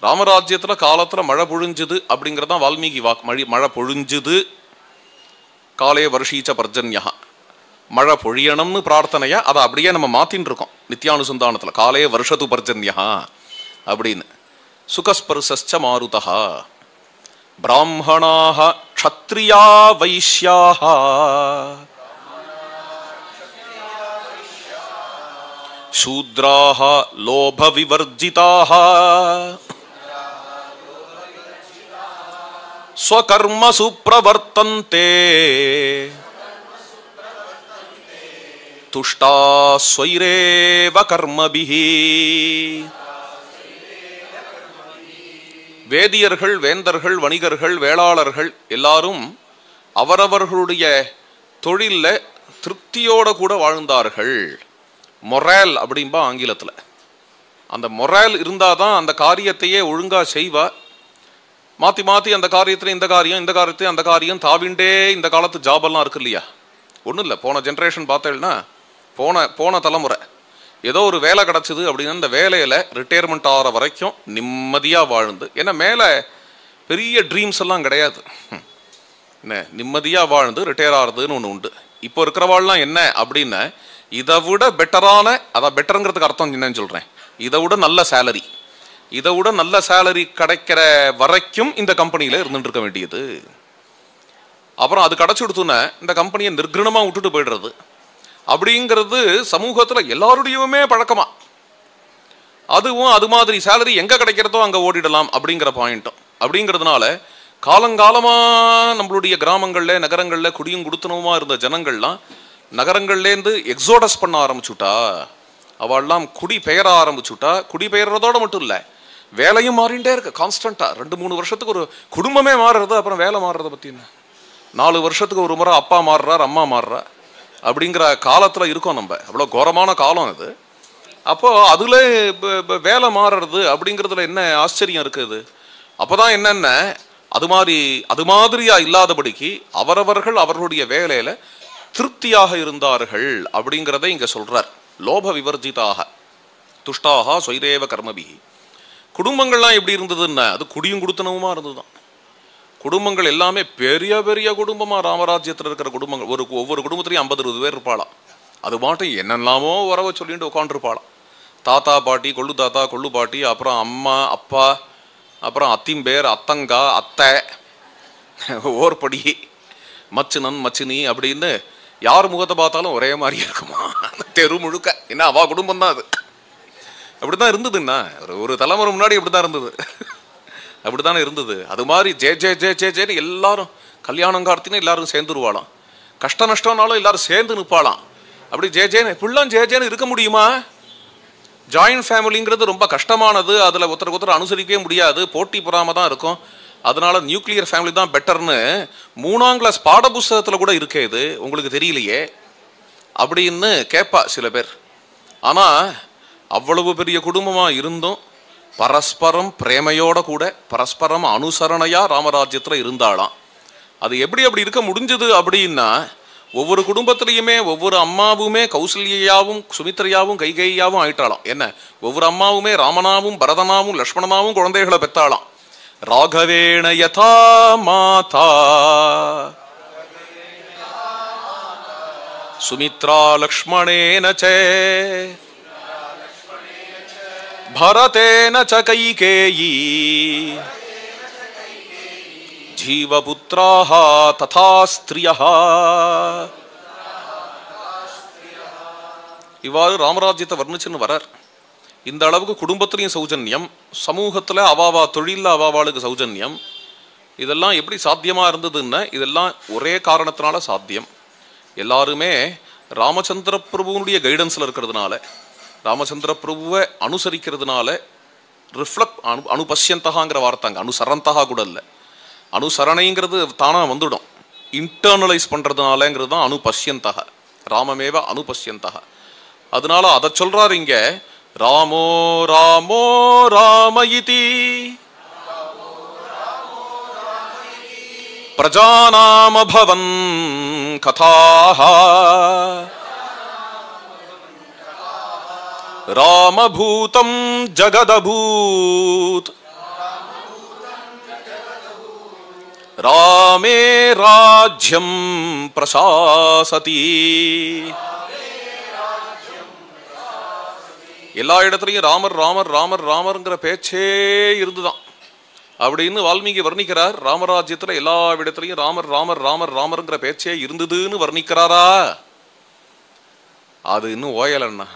ராமராஜ்யத்துல காலத்துல மழை பொழிஞ்சுது அப்படிங்கிறதான் வால்மீகி வாக்கு. மழை பொழிஞ்சுது, காலே வருஷீச்ச பர்ஜன்யா. மழை பொழியணும்னு பிரார்த்தனையா அதை அப்படியே நம்ம மாத்தின்னு இருக்கோம் நித்தியானுசந்தானத்துல. காலே வருஷத்து பர்ஜன்யா அப்படின்னு. சுகஸ்பர்ஷ மாருதா. பிராமணாஹ க்ஷத்ரியா வைஷ்யாஹ சூத்ராஹ லோப விவர்ஜிதாஹ ஸ்வகர்ம சுப்ரவர்த்தந்தே துஷ்டா ஸ்வைரேவ கர்மபிஹி. வேதியர்கள், வேந்தர்கள், வணிகர்கள், வேளாளர்கள் எல்லாரும் அவரவர்களுடைய தொழில்ல திருப்தியோட கூட வாழ்ந்தார்கள். மொரல் அப்படின்பா ஆங்கிலத்தில். அந்த மொரல் இருந்தாதான் அந்த காரியத்தையே ஒழுங்கா செய்வா. மாற்றி மாற்றி அந்த காரியத்தில் இந்த காரியம், இந்த காரியத்தை அந்த காரியம் தாவிண்டே இந்த காலத்து ஜாபெல்லாம் இருக்கு இல்லையா? ஒன்றும் இல்லை, போன ஜென்ரேஷன் பார்த்தேன்னா போன தலைமுறை ஏதோ ஒரு வேலை கிடச்சிது அப்படின்னா அந்த வேலையில் ரிட்டையர்மெண்ட் ஆகிற வரைக்கும் நிம்மதியாக வாழ்ந்து, ஏன்னா மேலே பெரிய ட்ரீம்ஸ் எல்லாம் கிடையாது, என்ன நிம்மதியாக வாழ்ந்து ரிட்டையர் ஆகிறதுன்னு ஒன்று உண்டு. இப்போ இருக்கிறவாள்லாம் என்ன அப்படின்னா இதை விட பெட்டரான, அதான் பெட்டருங்கிறதுக்கு அர்த்தம் என்னன்னு சொல்கிறேன், இதை விட நல்ல சேலரி, இதை விட நல்ல சேலரி கிடைக்கிற வரைக்கும் இந்த கம்பெனியில் இருந்துட்டு இருக்க வேண்டியது. அப்புறம் அது கிடச்சி கொடுத்தோன்னே இந்த கம்பெனியை நிர்கிரணமாக விட்டுட்டு போயிடுறது அப்படிங்கிறது சமூகத்தில் எல்லாருடையுமே பழக்கமா. அதுவும் அது மாதிரி சேலரி எங்கே கிடைக்கிறதோ அங்கே ஓடிடலாம் அப்படிங்கிற பாயிண்ட்டும். அப்படிங்கிறதுனால காலங்காலமாக நம்மளுடைய கிராமங்களில் நகரங்களில் குடியும் குடுத்தனவுமா இருந்த ஜனங்கள்லாம் நகரங்கள்லேருந்து எக்ஸோடஸ் பண்ண ஆரம்பிச்சுட்டா, அவள்லாம் குடி பெயர ஆரம்பிச்சுட்டா. குடி பெயர்றதோட மட்டும் இல்லை, வேலையும் மாறிண்டே இருக்கு கான்ஸ்டண்ட்டாக. 2-3 வருஷத்துக்கு ஒரு குடும்பமே மாறுறது, அப்புறம் வேலை மாறுறதை பற்றி என்ன, 4 வருஷத்துக்கு ஒரு முறை அப்பா மாறுறார், அம்மா மாறுறா அப்படிங்கிற காலத்தில் இருக்கோம் நம்ம. அவ்வளோ கோரமான காலம் இது. அப்போது அதில் வேலை மாறுறது அப்படிங்கிறதுல என்ன ஆச்சரியம் இருக்குது? அப்போ தான் என்னென்ன அது மாதிரியா இல்லாதபடிக்கு அவரவர்கள் அவர்களுடைய வேலையில் திருப்தியாக இருந்தார்கள் அப்படிங்கிறத இங்கே சொல்கிறார். லோப விவர்ஜிதாக துஷ்டாக ஸ்வைரேவ கர்மபி. குடும்பங்கள்லாம் எப்படி இருந்ததுன்னா அது குடியும் குடுத்தனவுமா இருந்ததுதான். குடும்பங்கள் எல்லாமே பெரிய பெரிய குடும்பமாக, ராமராஜ்யத்தில் இருக்கிற குடும்பங்கள். ஒவ்வொரு குடும்பத்துலையும் 50-60 பேர் இருப்பாளாம். அது மாட்டும் என்னெல்லாமோ உறவை சொல்லிட்டு உட்காந்துருப்பாளாம். தாத்தா பாட்டி, கொள்ளு தாத்தா கொள்ளு பாட்டி, அப்புறம் அம்மா அப்பா, அப்புறம் அத்திம்பேர், அத்தங்கா, அத்தை, ஓர்படி, மச்சினன் மச்சினி அப்படின்னு யார் முகத்தை பார்த்தாலும் ஒரே மாதிரி இருக்குமா தெரு முழுக்க. என்ன அவா குடும்பம் தான் அது. அப்படிதான் இருந்ததுன்னா ஒரு தலைமுறை முன்னாடி அப்படிதான் இருந்தது. அப்படித்தானே இருந்தது. அது மாதிரி ஜேன்னு எல்லாரும் கல்யாணம் கார்த்தின்னு எல்லாரும் சேர்ந்துருவாளாம். கஷ்ட நஷ்டம்னாலும் எல்லாரும் சேர்ந்து நிற்பாளாம். அப்படி ஜேன்னு இப்படிலாம் ஜேன்னு இருக்க முடியுமா? ஜாயின்ட் ஃபேமிலிங்கிறது ரொம்ப கஷ்டமானது. அதில் ஒருத்தருக்கு அனுசரிக்கவே முடியாது, போட்டி பொறாம தான் இருக்கும். அதனால நியூக்ளியர் ஃபேமிலி தான் பெட்டர்னு 3ஆம் கிளாஸ் பாட புஸ்தகத்தில் கூட இருக்கே, இது உங்களுக்கு தெரியலையே அப்படின்னு கேட்பா சில பேர். ஆனால் அவ்வளவு பெரிய குடும்பமாக இருந்தும் பரஸ்பரம் பிரேமையோட கூட பரஸ்பரம் அனுசரணையாக ராமராஜ்யத்தில் இருந்தாலாம். அது எப்படி அப்படி இருக்க முடிஞ்சது அப்படின்னா, ஒவ்வொரு குடும்பத்திலையுமே ஒவ்வொரு அம்மாவுமே கௌசல்யாவும் சுமித்ரையாவும் கைகேயாவும் ஆயிட்டாளாம். என்ன, ஒவ்வொரு அம்மாவுமே ராமனாவும் பரதனாவும் லக்ஷ்மணனாவும் குழந்தைகளை பெற்றாளாம். ராகவேண யதா மாதா சுமித்ரா லக்ஷ்மணேன ச பரதேன ச கைகேயி ஜீவபுத்ராஹ ததா ஸ்திரியஹ. இவ்வாறு ராமராஜ்யத்தை வர்ணிச்சுன்னு வரார். இந்த அளவுக்கு குடும்பத்திலையும் சௌஜன்யம், சமூகத்தில் அவாவா தொழிலில் அவாவாளுக்கு சௌஜன்யம், இதெல்லாம் எப்படி சாத்தியமாக இருந்ததுன்னா இதெல்லாம் ஒரே காரணத்தினால சாத்தியம். எல்லாருமே ராமச்சந்திர பிரபுனுடைய கைடன்ஸில் இருக்கிறதுனால, ராமச்சந்திர பிரபுவை அனுசரிக்கிறதுனால, அனுபஷ்யந்தகாங்கிற வார்த்தைங்க, அனுசரந்தகா கூட இல்லை, அனுசரணைங்கிறது தானாக வந்துடும். இன்டர்னலைஸ் பண்ணுறதுனாலங்கிறது தான் அனுபஷ்யந்தக, ராமமேவ அனுபஷ்யந்தக. அதனால அதை சொல்றாரு இங்க. ராமோ ராமோ ராமயிதி பிரஜாநாமபவன் கதாஹ ராமபூதம் ஜகதபூத் ராமே ராஜ்யம் பிரசாசதி. எல்லா இடத்துலையும் ராமர் ராமர் ராமர் ராமர்ங்கிற பேச்சே இருந்துதான் அப்படின்னு வால்மீகி வர்ணிக்கிறார். ராமராஜ்யத்தில் எல்லா இடத்துலையும் ராமர் ராமர் ராமர் ராமர்ங்கிற பேச்சே இருந்ததுன்னு வர்ணிக்கிறாரா? அது இன்னும் ஓயலண்ணா,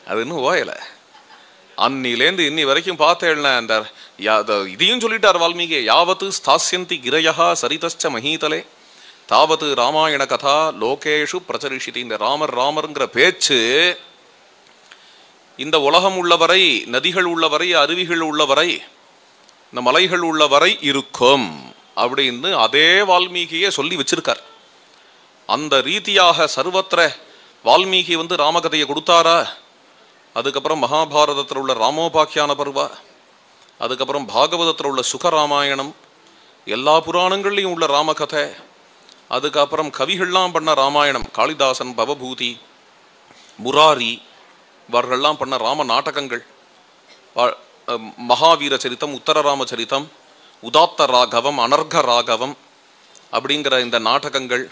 அது இன்னும் ஓயலை. அன்னிலேருந்து இன்னி வரைக்கும் பார்த்தேன். அந்த இதையும் சொல்லிட்டார் வால்மீகி, யாவத்து ஸ்தாஸ்யந்தி கிரயா சரிதச்ச மஹீதலே தாவத்து ராமாயண கதா லோகேஷு பிரச்சரிஷிதி. இந்த ராமர்ங்கிற பேச்சு இந்த உலகம் உள்ளவரை, நதிகள் உள்ளவரை, அருவிகள் உள்ளவரை, இந்த மலைகள் உள்ளவரை இருக்கும் அப்படின்னு அதே வால்மீகியே சொல்லி வச்சிருக்கார். அந்த ரீதியாக சர்வத்திர வால்மீகி ராமகதையை கொடுத்தாரா. அதுக்கப்புறம் மகாபாரதத்தில் உள்ள ராமோபாக்கியான பருவா, அதுக்கப்புறம் பாகவதத்தில் உள்ள சுகராமாயணம், எல்லா புராணங்கள்லையும் உள்ள ராமகதை, அதுக்கப்புறம் கவிகள்லாம் பண்ண ராமாயணம், காளிதாசன், பவபூதி, முராரி இவர்கள்லாம் பண்ண ராம நாடகங்கள், மகாவீர சரித்தம், உத்தரராம சரித்தம், உதாத்த ராகவம், அனர்க ராகவம் அப்படிங்கிற இந்த நாடகங்கள்.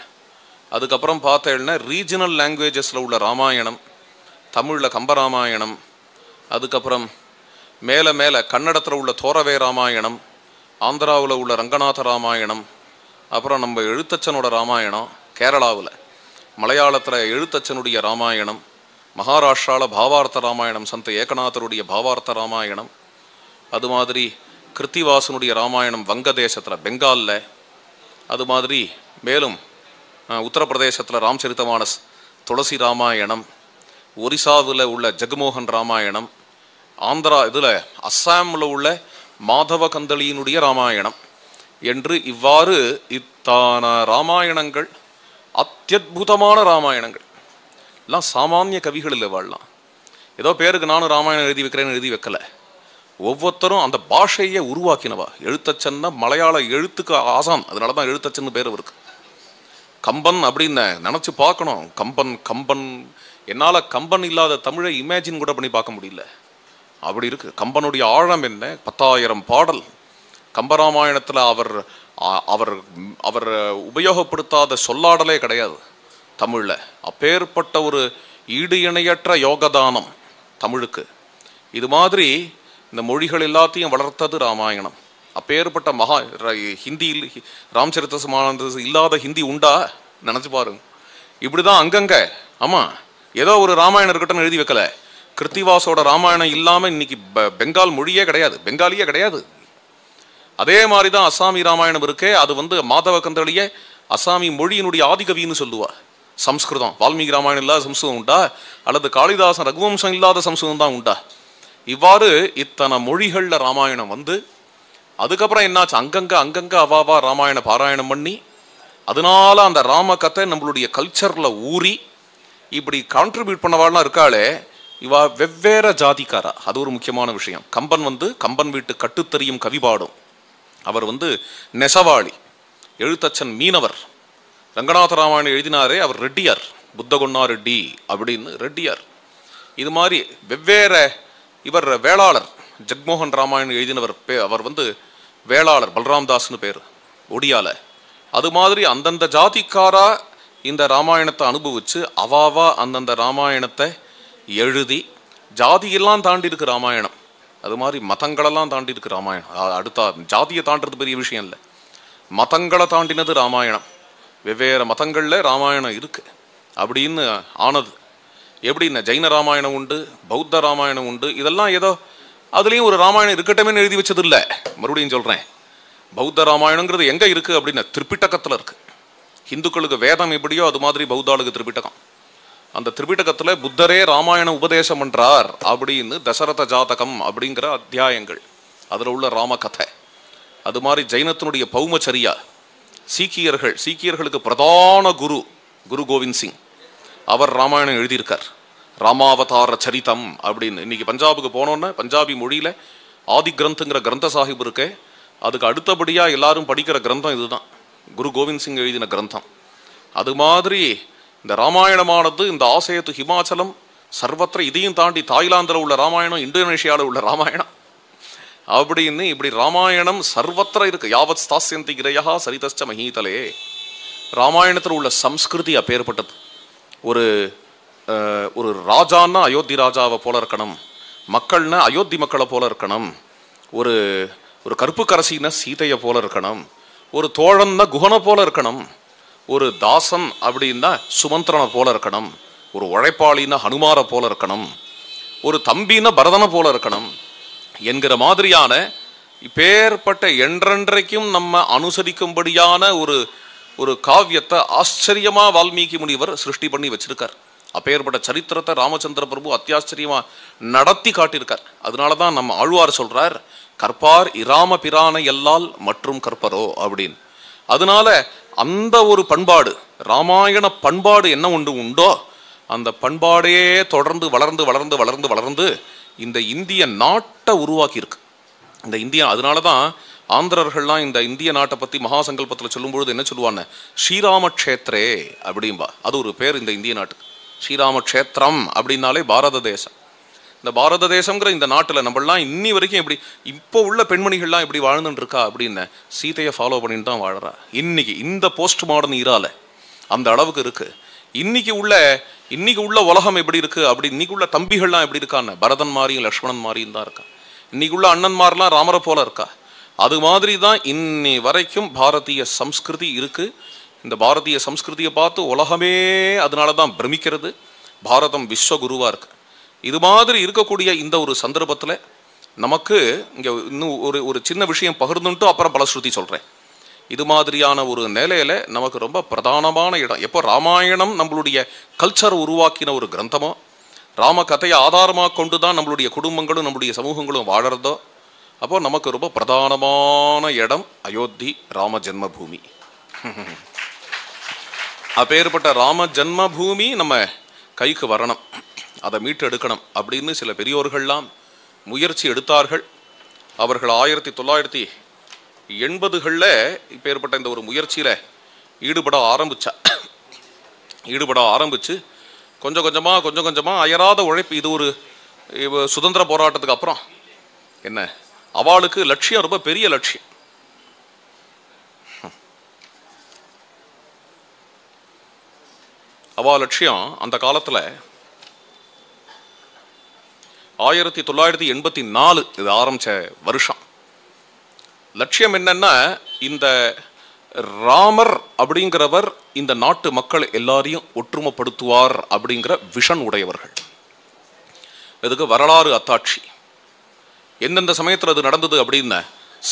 அதுக்கப்புறம் பார்த்தேன்னா ரீஜனல் லாங்குவேஜஸில் உள்ள ராமாயணம், தமிழில் கம்பராமாயணம், அதுக்கப்புறம் மேலே மேலே கன்னடத்தில் உள்ள தோரவே ராமாயணம், ஆந்திராவில் உள்ள ரங்கநாத ராமாயணம், அப்புறம் நம்ம எழுத்தச்சனோட ராமாயணம், கேரளாவில் மலையாளத்தில் எழுத்தச்சனுடைய ராமாயணம், மகாராஷ்டிராவில் பாவார்த்த ராமாயணம், சந்த ஏகநாதருடைய பாவார்த்த ராமாயணம், அது மாதிரி கிருத்திவாசனுடைய ராமாயணம் வங்கதேசத்தில் பெங்காலில், அது மாதிரி மேலும் உத்தரப்பிரதேசத்தில் ராம்சரித்தமானஸ் துளசி ராமாயணம், ஒரிசாவில் உள்ள ஜெகமோகன் ராமாயணம், ஆந்திரா இதில் அஸ்ஸாமில் உள்ள மாதவ கந்தளியினுடைய ராமாயணம் என்று இவ்வாறு இத்தான ராமாயணங்கள், அத்தியுதமான ராமாயணங்கள் எல்லாம் சாமானிய கவிகள் இல்லை. வாழலாம் ஏதோ பேருக்கு நானும் ராமாயணம் எழுதி வைக்கிறேன்னு எழுதி வைக்கல. ஒவ்வொருத்தரும் அந்த பாஷையை உருவாக்கினவா. எழுத்தச்சன்னா மலையாள எழுத்துக்கு ஆசான், அதனால தான் எழுத்தச்சன்னு பேர் இருக்கு. கம்பன் அப்படின்னு நினச்சி பார்க்கணும். கம்பன் என்னால் கம்பன் இல்லாத தமிழை இமேஜின் கூட பண்ணி பார்க்க முடியல. அப்படி இருக்கு கம்பனுடைய ஆழம் என்ன. 10,000 பாடல் கம்பராமாயணத்தில் அவர் உபயோகப்படுத்தாத சொல்லாடலே கிடையாது தமிழில். அப்பேற்பட்ட ஒரு ஈடு இணையற்ற யோகதானம் தமிழுக்கு. இது மாதிரி இந்த மொழிகள் எல்லாத்தையும் வளர்த்தது ராமாயணம். அப்பேற்பட்ட ஹிந்தியில் ராம்சரித்தமானது இல்லாத ஹிந்தி உண்டா நினச்சி பாருங்க. இப்படிதான் அங்கங்க. ஆமாம், ஏதோ ஒரு ராமாயணம் இருக்கட்டும் எழுதி வைக்கல. கிருத்திவாசோட ராமாயணம் இல்லாமல் இன்னைக்கு பெங்கால் மொழியே கிடையாது, பெங்காலியே கிடையாது. அதே மாதிரி தான் அஸ்ஸாமி ராமாயணம் இருக்கே, அது மாதவ கந்தளியே அஸ்ஸாமி மொழியினுடைய ஆதிகவின்னு சொல்லுவா. சம்ஸ்கிருதம் வால்மீகி ராமாயணம் இல்லாத சம்ஸ்கிருதம் உண்டா, அல்லது காளிதாசன் ரகுவம்சம் இல்லாத சம்ஸ்கிருதம் தான் உண்டா? இவ்வாறு இத்தனை மொழிகளில் ராமாயணம் அதுக்கப்புறம் என்னாச்சு, அங்கங்க அவாவா ராமாயண பாராயணம் பண்ணி, அதனால அந்த ராம கதை நம்மளுடைய கல்ச்சரில் ஊறி இப்படி கான்ட்ரிபியூட் பண்ணவாள்லாம் இருக்காளே, இவா வெவ்வேறு ஜாதிக்காரா. அது ஒரு முக்கியமான விஷயம். கம்பன் வீட்டு கட்டுத்தறியும் கவிபாடும். அவர் நெசவாளி, எழுத்தச்சன் மீனவர். ரங்கநாத ராமாயணம் எழுதினாரே அவர் ரெட்டியார், புத்தகொன்னா ரெட்டி அப்படின்னு ரெட்டியார். இது மாதிரி வெவ்வேறு. இவர் வேளாளர், ஜெகமோகன் ராமாயணம் எழுதினவர் அவர் வேளாளர், பல்ராம்தாஸ்னு பேர், ஒடியால. அது மாதிரி அந்தந்த ஜாதிக்காரா இந்த ராமாயணத்தை அனுபவிச்சு அவாவா அந்தந்த ராமாயணத்தை எழுதி, ஜாதியெல்லாம் தாண்டி இருக்கு ராமாயணம். அது மாதிரி மதங்களெல்லாம் தாண்டி இருக்கு ராமாயணம். அடுத்த ஜாதியை தாண்டது பெரிய விஷயம் இல்லை, மதங்களை தாண்டினது ராமாயணம். வெவ்வேறு மதங்களில் ராமாயணம் இருக்கு அப்படின்னு ஆனது. எப்படின்னா ஜெயின ராமாயணம் உண்டு, பௌத்த ராமாயணம் உண்டு. இதெல்லாம் ஏதோ அதுலேயும் ஒரு ராமாயணம் இருக்கட்டுமே எழுதி வச்சது இல்லை. மறுபடியும் சொல்கிறேன், பௌத்த ராமாயணங்கிறது எங்கே இருக்குது அப்படின்னா திரிபிட்டகத்தில் இருக்குது. ஹிந்துக்களுக்கு வேதம் எப்படியோ அது மாதிரி பௌத்தாளுக்கு திரிபிட்டகம். அந்த திரிபிட்டகத்தில் புத்தரே ராமாயணம் உபதேசம் பண்ணுறார் அப்படின்னு தசரத ஜாதகம் அப்படிங்கிற அத்தியாயங்கள், அதில் உள்ள ராமகதை. அது மாதிரி ஜெயினத்தினுடைய பௌமச்சரியா, சீக்கியர்களுக்கு பிரதான குரு கோவிந்த் சிங், அவர் ராமாயணம் எழுதியிருக்கார். ராமாவதார சரிதம் அப்படின்னு. இன்னைக்கு பஞ்சாபுக்கு போனோன்னா பஞ்சாபி மொழியில் ஆதி கிரந்தங்கிற கிரந்த சாஹிப் இருக்கே, அதுக்கு அடுத்தபடியாக எல்லாரும் படிக்கிற கிரந்தம் இதுதான், குரு கோவிந்த் சிங் எழுதின கிரந்தம். அது மாதிரி இந்த ராமாயணமானது இந்த ஆசையத்து ஹிமாச்சலம் சர்வத்திர, இதையும் தாண்டி தாய்லாந்தில் உள்ள ராமாயணம், இந்தோனேஷியாவில் உள்ள ராமாயணம் அப்படின்னு இப்படி ராமாயணம் சர்வத்திர இருக்கு. யாவத் ஸ்தாஸ்யந்தி கிரயா சரிதச்ச மஹீதலே. ராமாயணத்தில் உள்ள சம்ஸ்கிருதி அப்பேற்பட்டது. ஒரு ராஜான்னா அயோத்தி ராஜாவை போல இருக்கணும், மக்கள்னா அயோத்தி மக்களை போல இருக்கணும், ஒரு கருப்பு கரசின்னா சீதையை போல இருக்கணும், ஒரு தோழன்னா குஹனை போல இருக்கணும், ஒரு தாசன் அப்படின்னா சுமந்திரனை போல இருக்கணும், ஒரு உழைப்பாளின்னா ஹனுமாரை போல இருக்கணும், ஒரு தம்பின பரதனை போல இருக்கணும் என்கிற மாதிரியான இப்பேற்பட்ட என்றென்றைக்கும் நம்ம அனுசரிக்கும்படியான ஒரு காவியத்தை ஆச்சரியமா வால்மீகி முனிவர் சிருஷ்டி பண்ணி வச்சிருக்கார். அப்பேற்பட்ட சரித்திரத்தை ராமச்சந்திர பிரபு அத்தியாச்சரியமா நடத்தி காட்டியிருக்கார். அதனாலதான் நம்ம ஆழ்வார் சொல்றார், கற்பார் இராம பிரான எல்லால் மற்றும் கற்பரோ அப்படின்னு. அதனால அந்த ஒரு பண்பாடு, ராமாயண பண்பாடு என்ன ஒன்று உண்டோ அந்த பண்பாடே தொடர்ந்து வளர்ந்து வளர்ந்து வளர்ந்து வளர்ந்து இந்த இந்திய நாட்டை உருவாக்கி இருக்கு. இந்த இந்தியா, அதனாலதான் ஆந்திரர்கள்லாம் இந்த இந்திய நாட்டை பத்தி மகாசங்கல்பத்தில் சொல்லும்பொழுது என்ன சொல்லுவாங்க, ஸ்ரீராம க்ஷேத்ரே அப்படின்பா. அது ஒரு பேர் இந்த இந்திய நாட்டுக்கு. ஸ்ரீராம க்ஷேத்திரம் அப்படின்னாலே பாரத தேசம். இந்த பாரத தேசம்ங்கிற இந்த நாட்டில் நம்மளாம் இன்னி வரைக்கும் எப்படி இப்போ உள்ள பெண்மணிகள்லாம் எப்படி வாழ்ந்துட்டு இருக்கா அப்படின்னு சீதையை ஃபாலோ பண்ணிட்டு தான் வாழறா. இன்னைக்கு இந்த போஸ்ட் மாடர்ன் ஈரால அந்த அளவுக்கு இருக்கு. இன்னைக்கு உள்ள உலகம் எப்படி இருக்கு அப்படி, இன்னைக்கு உள்ள தம்பிகள்லாம் எப்படி இருக்கான்னு பரதன் மாதிரியும் லக்ஷ்மணன் மாதிரியும் தான் இருக்கா. இன்னைக்கு உள்ள அண்ணன்மாரெலாம் ராமரை போல இருக்கா. அது மாதிரி தான் இன்னி வரைக்கும் பாரதிய சம்ஸ்கிருதி இருக்கு. இந்த பாரதிய சம்ஸ்கிருதியை பார்த்து உலகமே அதனால தான் பிரமிக்கிறது. பாரதம் விஸ்வகுருவா இருக்கு. இது மாதிரி இருக்கக்கூடிய இந்த ஒரு சந்தர்ப்பத்தில் நமக்கு இங்கே இன்னும் ஒரு சின்ன விஷயம் பகிர்ந்துட்டு அப்புறம் பலஸ்ருதி சொல்கிறேன். இது மாதிரியான ஒரு நிலையில நமக்கு ரொம்ப பிரதானமான இடம் எப்போ ராமாயணம் நம்மளுடைய கல்ச்சர் உருவாக்கின ஒரு கிரந்தமோ, ராம கதையை ஆதாரமாக கொண்டு தான் நம்மளுடைய குடும்பங்களும் நம்மளுடைய சமூகங்களும் வாழறதோ, அப்போ நமக்கு ரொம்ப பிரதானமான இடம் அயோத்தி ராம ஜென்மபூமி. அப்பேற்பட்ட ராம ஜென்மபூமி நம்ம கைக்கு வரணும், அதை மீட்டு எடுக்கணும் அப்படின்னு சில பெரியோர்கள்லாம் முயற்சி எடுத்தார்கள். அவர்கள் 1980களில் இப்போ ஏற்பட்ட இந்த ஒரு முயற்சியில் ஈடுபட ஆரம்பிச்சு கொஞ்சம் கொஞ்சமாக அயராத உழைப்பு. இது ஒரு சுதந்திர போராட்டத்துக்கு அப்புறம் என்ன அவளுக்கு லட்சியம் ரொம்ப பெரிய லட்சியம். அவா லட்சியம் அந்த காலத்தில் 1984 இது ஆரம்பிச்ச வருஷம். லட்சியம் என்னன்னா, இந்த ராமர் அப்படிங்கிறவர் இந்த நாட்டு மக்கள் எல்லாரையும் ஒற்றுமைப்படுத்துவார் அப்படிங்கிற விஷன் உடையவர்கள். இதுக்கு வரலாறு அத்தாட்சி. எந்தெந்த சமயத்தில் அது நடந்தது அப்படின்னா,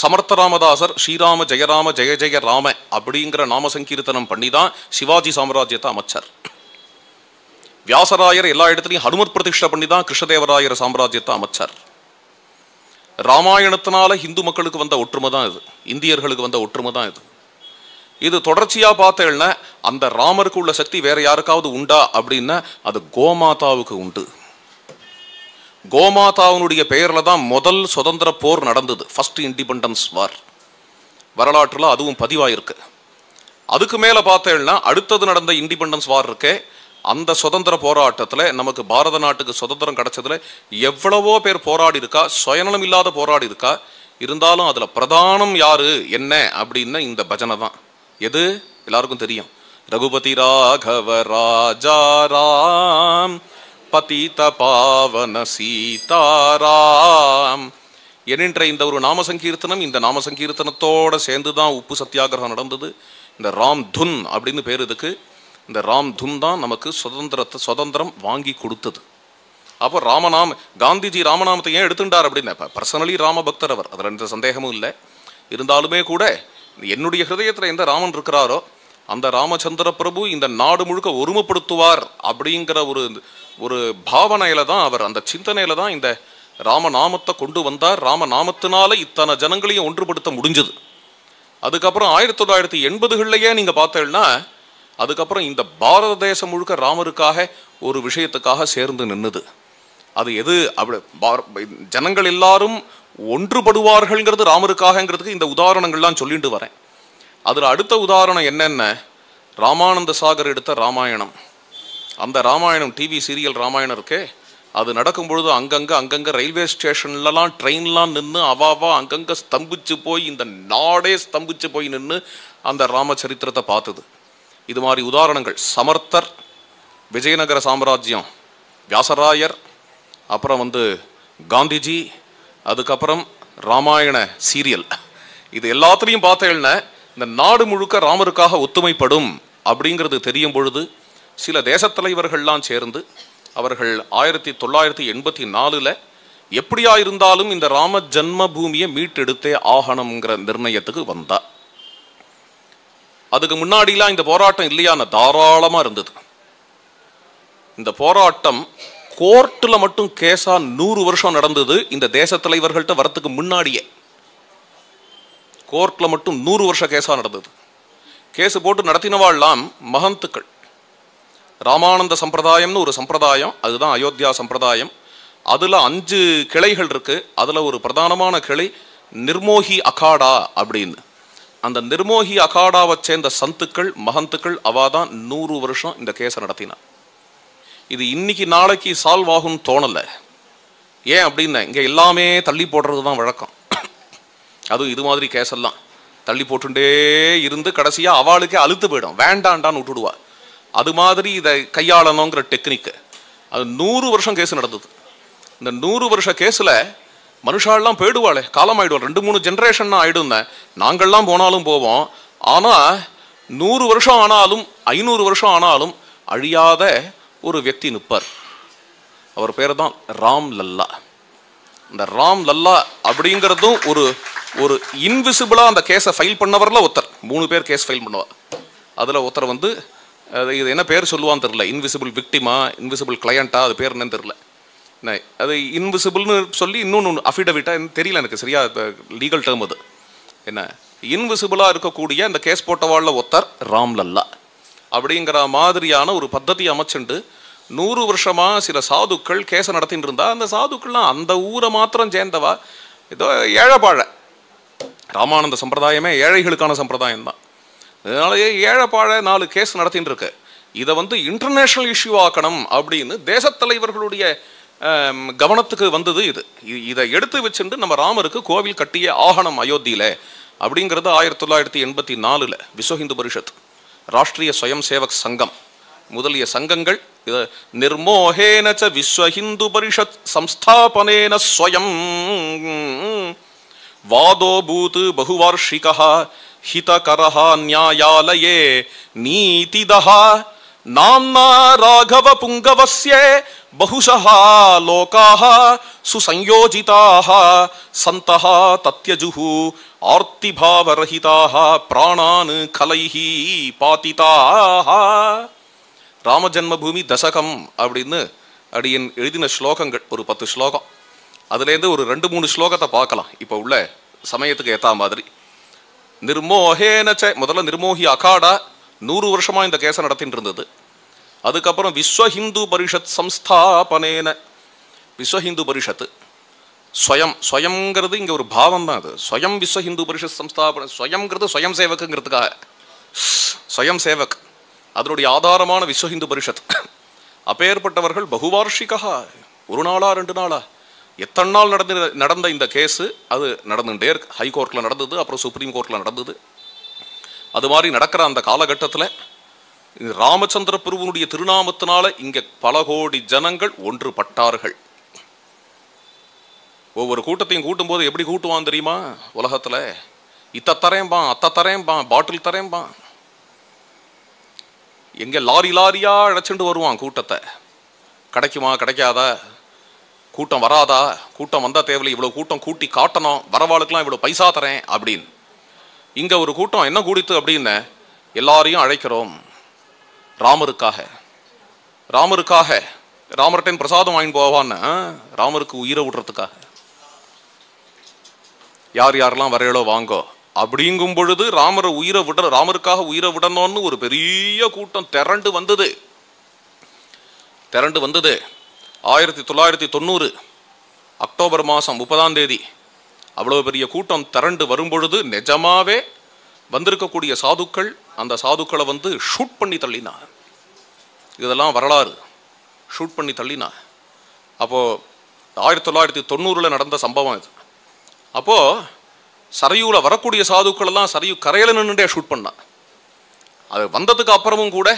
சமர்த்த ராமதாசர் ஸ்ரீராம ஜெயராம ஜெய ஜெய ராம அப்படிங்கிற நாம சங்கீர்த்தனம் பண்ணி தான் சிவாஜி சாம்ராஜ்யத்தை அமைச்சார். வியாசராயர் எல்லா இடத்துலையும் ஹனுமத் பிரதிஷ்டை பண்ணி தான் கிருஷ்ணதேவராயர் சாம்ராஜ்யத்தை அமைச்சார். ராமாயணத்தினால இந்து மக்களுக்கு வந்த ஒற்றுமை தான் இது, இந்தியர்களுக்கு வந்த ஒற்றுமை தான் இது. இது தொடர்ச்சியா பார்த்தேன்னா அந்த ராமருக்கு உள்ள சக்தி வேற யாருக்காவது உண்டா அப்படின்னா அது கோமாதாவுக்கு உண்டு. கோமாதாவுடைய பெயர்ல தான் முதல் சுதந்திர போர் நடந்தது, ஃபர்ஸ்ட் இண்டிபெண்டன்ஸ் வார். வரலாற்றுல அதுவும் பதிவாயிருக்கு. அதுக்கு மேல பார்த்தேன்னா அடுத்தது நடந்த இண்டிபெண்டன்ஸ் வார் இருக்கே, அந்த சுதந்திர போராட்டத்தில் நமக்கு பாரத நாட்டுக்கு சுதந்திரம் கிடைச்சதுல எவ்வளவோ பேர் போராடி இருக்கா, சுயநலம் இல்லாத போராடி இருக்கா. இருந்தாலும் அதுல பிரதானம் யாரு என்ன அப்படின்னா இந்த பஜனை தான். எது எல்லாருக்கும் தெரியும், ரகுபதி ராகவ ராஜாராம் பதித பாவன சீதாராம் என்கின்ற இந்த ஒரு நாம சங்கீர்த்தனம். இந்த நாம சங்கீர்த்தனத்தோட சேர்ந்துதான் உப்பு சத்தியாகிரகம் நடந்தது. இந்த ராம் துன் அப்படின்னு பேர் இதுக்கு. இந்த ராம் துன் தான் நமக்கு சுதந்திரம் வாங்கி கொடுத்தது. அப்போ ராமநாம காந்திஜி ராமநாமத்தை ஏன் எடுத்துட்டார் அப்படின்னா, பர்சனலி ராம பக்தர் அவர், அதில் எந்த சந்தேகமும் இல்லை. இருந்தாலுமே கூட என்னுடைய ஹிருதயத்தில் எந்த ராமன் இருக்கிறாரோ அந்த ராமச்சந்திர பிரபு இந்த நாடு முழுக்க ஒருமைப்படுத்துவார் அப்படிங்கிற ஒரு பாவனையில தான் அவர், அந்த சிந்தனையில தான் இந்த ராமநாமத்தை கொண்டு வந்தார். ராமநாமத்தினால இத்தனை ஜனங்களையும் ஒன்றுபடுத்த முடிஞ்சது. அதுக்கப்புறம் 1980களிலேயே நீங்க பார்த்தீங்கன்னா அதுக்கப்புறம் இந்த பாரத தேசம் முழுக்க ராமருக்காக ஒரு விஷயத்துக்காக சேர்ந்து நின்னுது. அது எது அப்படி ஜனங்கள் எல்லாரும் ஒன்றுபடுவார்கள்ங்கிறது ராமருக்காகங்கிறதுக்கு இந்த உதாரணங்கள்லாம் சொல்லிட்டு வரேன். அதில் அடுத்த உதாரணம் என்னென்ன, ராமானந்த சாகர் எடுத்த ராமாயணம். அந்த ராமாயணம் டிவி சீரியல் ராமாயணம் இருக்கே, அது நடக்கும் பொழுது அங்கங்கே ரயில்வே ஸ்டேஷன்லலாம் ட்ரெயின்லாம் நின்று அவாவா அங்கங்கே ஸ்தம்பிச்சு போய் இந்த நாடே ஸ்தம்பிச்சு போய் நின்று அந்த ராமச்சரித்திரத்தை பார்த்தது. இது மாதிரி உதாரணங்கள் சமர்த்தர், விஜயநகர சாம்ராஜ்யம், வியாசராயர், அப்புறம் காந்திஜி, அதுக்கப்புறம் ராமாயண சீரியல். இது எல்லாத்துலேயும் பார்த்தேன்னா இந்த நாடு முழுக்க ராமருக்காக ஒத்துமைப்படும் அப்படிங்கிறது தெரியும் பொழுது சில தேசத் தலைவர்கள்லாம் சேர்ந்து அவர்கள் 1984 எப்படியா இருந்தாலும் இந்த ராம ஜன்ம பூமியை மீட்டெடுத்தே ஆகணுங்கிற நிர்ணயத்துக்கு வந்தா. அதுக்கு முன்னாடிலாம் இந்த போராட்டம் இல்லையான தாராளமா இருந்தது. இந்த போராட்டம் கோர்ட்ல மட்டும் கேஸா 100 வருஷம் நடந்தது. இந்த தேச தலைவர்கள்ட்ட வரத்துக்கு முன்னாடியே கோர்ட்ல மட்டும் 100 வருஷ கேஸா நடந்தது. கேஸ் போட்டு நடத்தினவாள்லாம் மகந்துக்கள். ராமானந்த சம்பிரதாயம்னு ஒரு சம்பிரதாயம், அதுதான் அயோத்தியா சம்பிரதாயம். அதுல 5 கிளைகள் இருக்கு. அதுல ஒரு பிரதானமான கிளை நிர்மோகி அகாடா அப்படின்னு. அந்த நிர்மோகி அகாடாவை சேர்ந்த சந்துக்கள் மகந்துக்கள் அவாதான் 100 வருஷம் இந்த கேஸை நடத்தினா. இது இன்னைக்கு நாளைக்கு சால்வ் ஆகும்னு தோணல. ஏன் அப்படின்னா இங்க எல்லாமே தள்ளி போடுறது தான் வழக்கம். அதுவும் இது மாதிரி கேஸ் எல்லாம் தள்ளி போட்டுட்டே இருந்து கடைசியா அவளுக்கே அழுத்து போயிடும், வேண்டாண்டான்னு விட்டுடுவா. அது மாதிரி இதை கையாளணுங்கிற டெக்னிக்கு. அது 100 வருஷம் கேஸ் நடந்தது. இந்த 100 வருஷ கேஸ்ல மனுஷாலாம் போயிடுவாளே, காலம் ஆயிடுவாள். 2-3 ஜென்ரேஷன் ஆயிடும். நாங்கள்லாம் போனாலும் போவோம். ஆனா 100 வருஷம் ஆனாலும் 500 வருஷம் ஆனாலும் அழியாத ஒரு వ్యక్తి நிற்பார். அவர் பேர் தான் ராம் லல்லா. இந்த ராம் லல்லா அப்படிங்கிறதும் ஒரு ஒரு இன்விசிபிளா அந்த கேஸை ஃபைல் பண்ணவர்ல ஒருத்தர். 3 பேர் கேஸ் ஃபைல் பண்ணுவா. அதுல ஒருத்தர் வந்து இது என்ன பேர் சொல்லுவான்னு தெரியல, இன்விசிபிள் விக்டிமா இன்விசிபிள் கிளையண்டா, அது பேர் என்னன்னு தெரியல. அது இன்விசிபிள்னு சொல்லி இன்னொன்று அஃபிடவிட்டா தெரியல எனக்கு சரியா, லீகல் டேர்ம் அது. என்ன இன்விசிபிளா இருக்கக்கூடிய அந்த கேஸ் போட்டவாழ்ல ஒருத்தர் ராம் லல்லா அப்படிங்கிற மாதிரியான ஒரு பத்ததி அமைச்சுண்டு 100 வருஷமா சில சாதுக்கள் கேஸை நடத்திட்டு இருந்தா. அந்த சாதுக்கள்லாம் அந்த ஊரை மாத்திரம் சேர்ந்தவா, ஏதோ ஏழைப்பாழ. ராமானந்த சம்பிரதாயமே ஏழைகளுக்கான சம்பிரதாயம் தான். அதனாலேயே ஏழைப்பாழ 4 கேஸ் நடத்திட்டு இருக்கு. இதை வந்து இன்டர்நேஷனல் இஷ்யூ ஆக்கணும் அப்படின்னு தேச தலைவர்களுடைய கவனத்துக்கு வந்தது. இதை எடுத்து வச்சுட்டு நம்ம ராமருக்கு கோவில் கட்டியே ஆகணும் அயோத்தியில அப்படிங்கிறது 1984 விஸ்வ ஹிந்து பரிஷத், ராஷ்டிரிய ஸ்வயம் சேவக் சங்கம் முதலிய சங்கங்கள் நிர்மோகேன ச விஸ்வ ஹிந்து பரிஷத் சம்ஸ்தாபனேன ஸ்வயம் வாதோ பூத் பகுவார்ஷிகः ஹிதகரः ந்யாயாலயே நீதிதः நாம்னா ராகவ புங்கவஸ்ய பகுஷः லோகாः சுசம்யோஜிதாः சந்தः தத்யஜுஹு ஆர்த்திபாவரஹிதாः பிராணான் கலைஹி பாதிதாः. ராம ஜன்மபூமி தசகம் அப்படின்னு அடியன் எழுதின ஸ்லோகங்கள் ஒரு 10 ஸ்லோகம். அதுலேருந்து ஒரு 2-3 ஸ்லோகத்தை பார்க்கலாம் இப்போ உள்ள சமயத்துக்கு ஏற்ற மாதிரி. நிர்மோகேனச்ச முதல்ல நிர்மோகி அகாடா 100 வருஷமா இந்த கேஸை நடத்திட்டு இருந்தது. அதுக்கப்புறம் விஸ்வ ஹிந்து பரிஷத் சம்ஸ்தாபனேன, விஸ்வ ஹிந்து பரிஷத்து ஸ்வயம், ஸ்வயம்ங்கிறது இங்கே ஒரு பாவம் தான். அது ஸ்வயம் விஸ்வ ஹிந்து பரிஷத் சம்ஸ்தாபன, ஸ்வயம்ங்கிறது ஸ்வயம் சேவக்குங்கிறதுக்காக, ஸ்வயம் சேவக் அதனுடைய ஆதாரமான விஸ்வ ஹிந்து பரிஷத். அப்பேற்பட்டவர்கள் பகுவார்ஷிகா, 1 நாளா 2 நாளா எத்தனை நாள் நடந்த இந்த கேஸு அது நடந்துட்டே இருக்கு. ஹைகோர்ட்டில் நடந்தது, அப்புறம் சுப்ரீம் கோர்ட்டில் நடந்தது. அது மாதிரி நடக்கிற அந்த காலகட்டத்தில் ராமச்சந்திர பிரபுனுடைய திருநாமத்தினால இங்கே பல கோடி ஜனங்கள் ஒன்றுபட்டார்கள். ஒவ்வொரு கூட்டத்தையும் கூட்டும் போது எப்படி கூட்டுவான் தெரியுமா? உலகத்தில் இத்த தரேன்பான், அத்த தரேன்பான், பாட்டில் தரேன்பான், எங்கே லாரி லாரியா அழைச்சிட்டு வருவான் கூட்டத்தை. கிடைக்குமா கிடைக்காதா, கூட்டம் வராதா, கூட்டம் வந்தால் தேவையில்லை, இவ்வளோ கூட்டம் கூட்டி காட்டணும், வரவாளுக்கெல்லாம் இவ்வளோ பைசா தரேன் அப்படின்னு. இங்கே ஒரு கூட்டம் என்ன கூடித்து அப்படின்னு எல்லாரையும் அழைக்கிறோம் ராமருக்காக. ராமருக்காக ராமர்கிட்ட பிரசாதம் வாங்கிட்டு போவான்னு ராமருக்கு உயிரை விடுறதுக்காக. யார் யாரெல்லாம் வரையலோ வாங்கோ அப்படிங்கும் பொழுது ராமருக்காக உயிரை விடணும்னு ஒரு பெரிய கூட்டம் திரண்டு வந்தது. 1990 அக்டோபர் மாதம் 30ஆம் தேதி அவ்வளோ பெரிய கூட்டம் திரண்டு வரும்பொழுது நிஜமாவே வந்திருக்கக்கூடிய சாதுக்கள் அந்த சாதுக்களை வந்து ஷூட் பண்ணி தள்ளினா. இதெல்லாம் வரலாறு. ஷூட் பண்ணி தள்ளினா. அப்போது 1990 நடந்த சம்பவம் இது. அப்போது சரையூவில் வரக்கூடிய சாதுக்கள் எல்லாம் சரையூ கரையில் நின்றுட்டே ஷூட் பண்ணா. அது வந்ததுக்கு அப்புறமும் கூட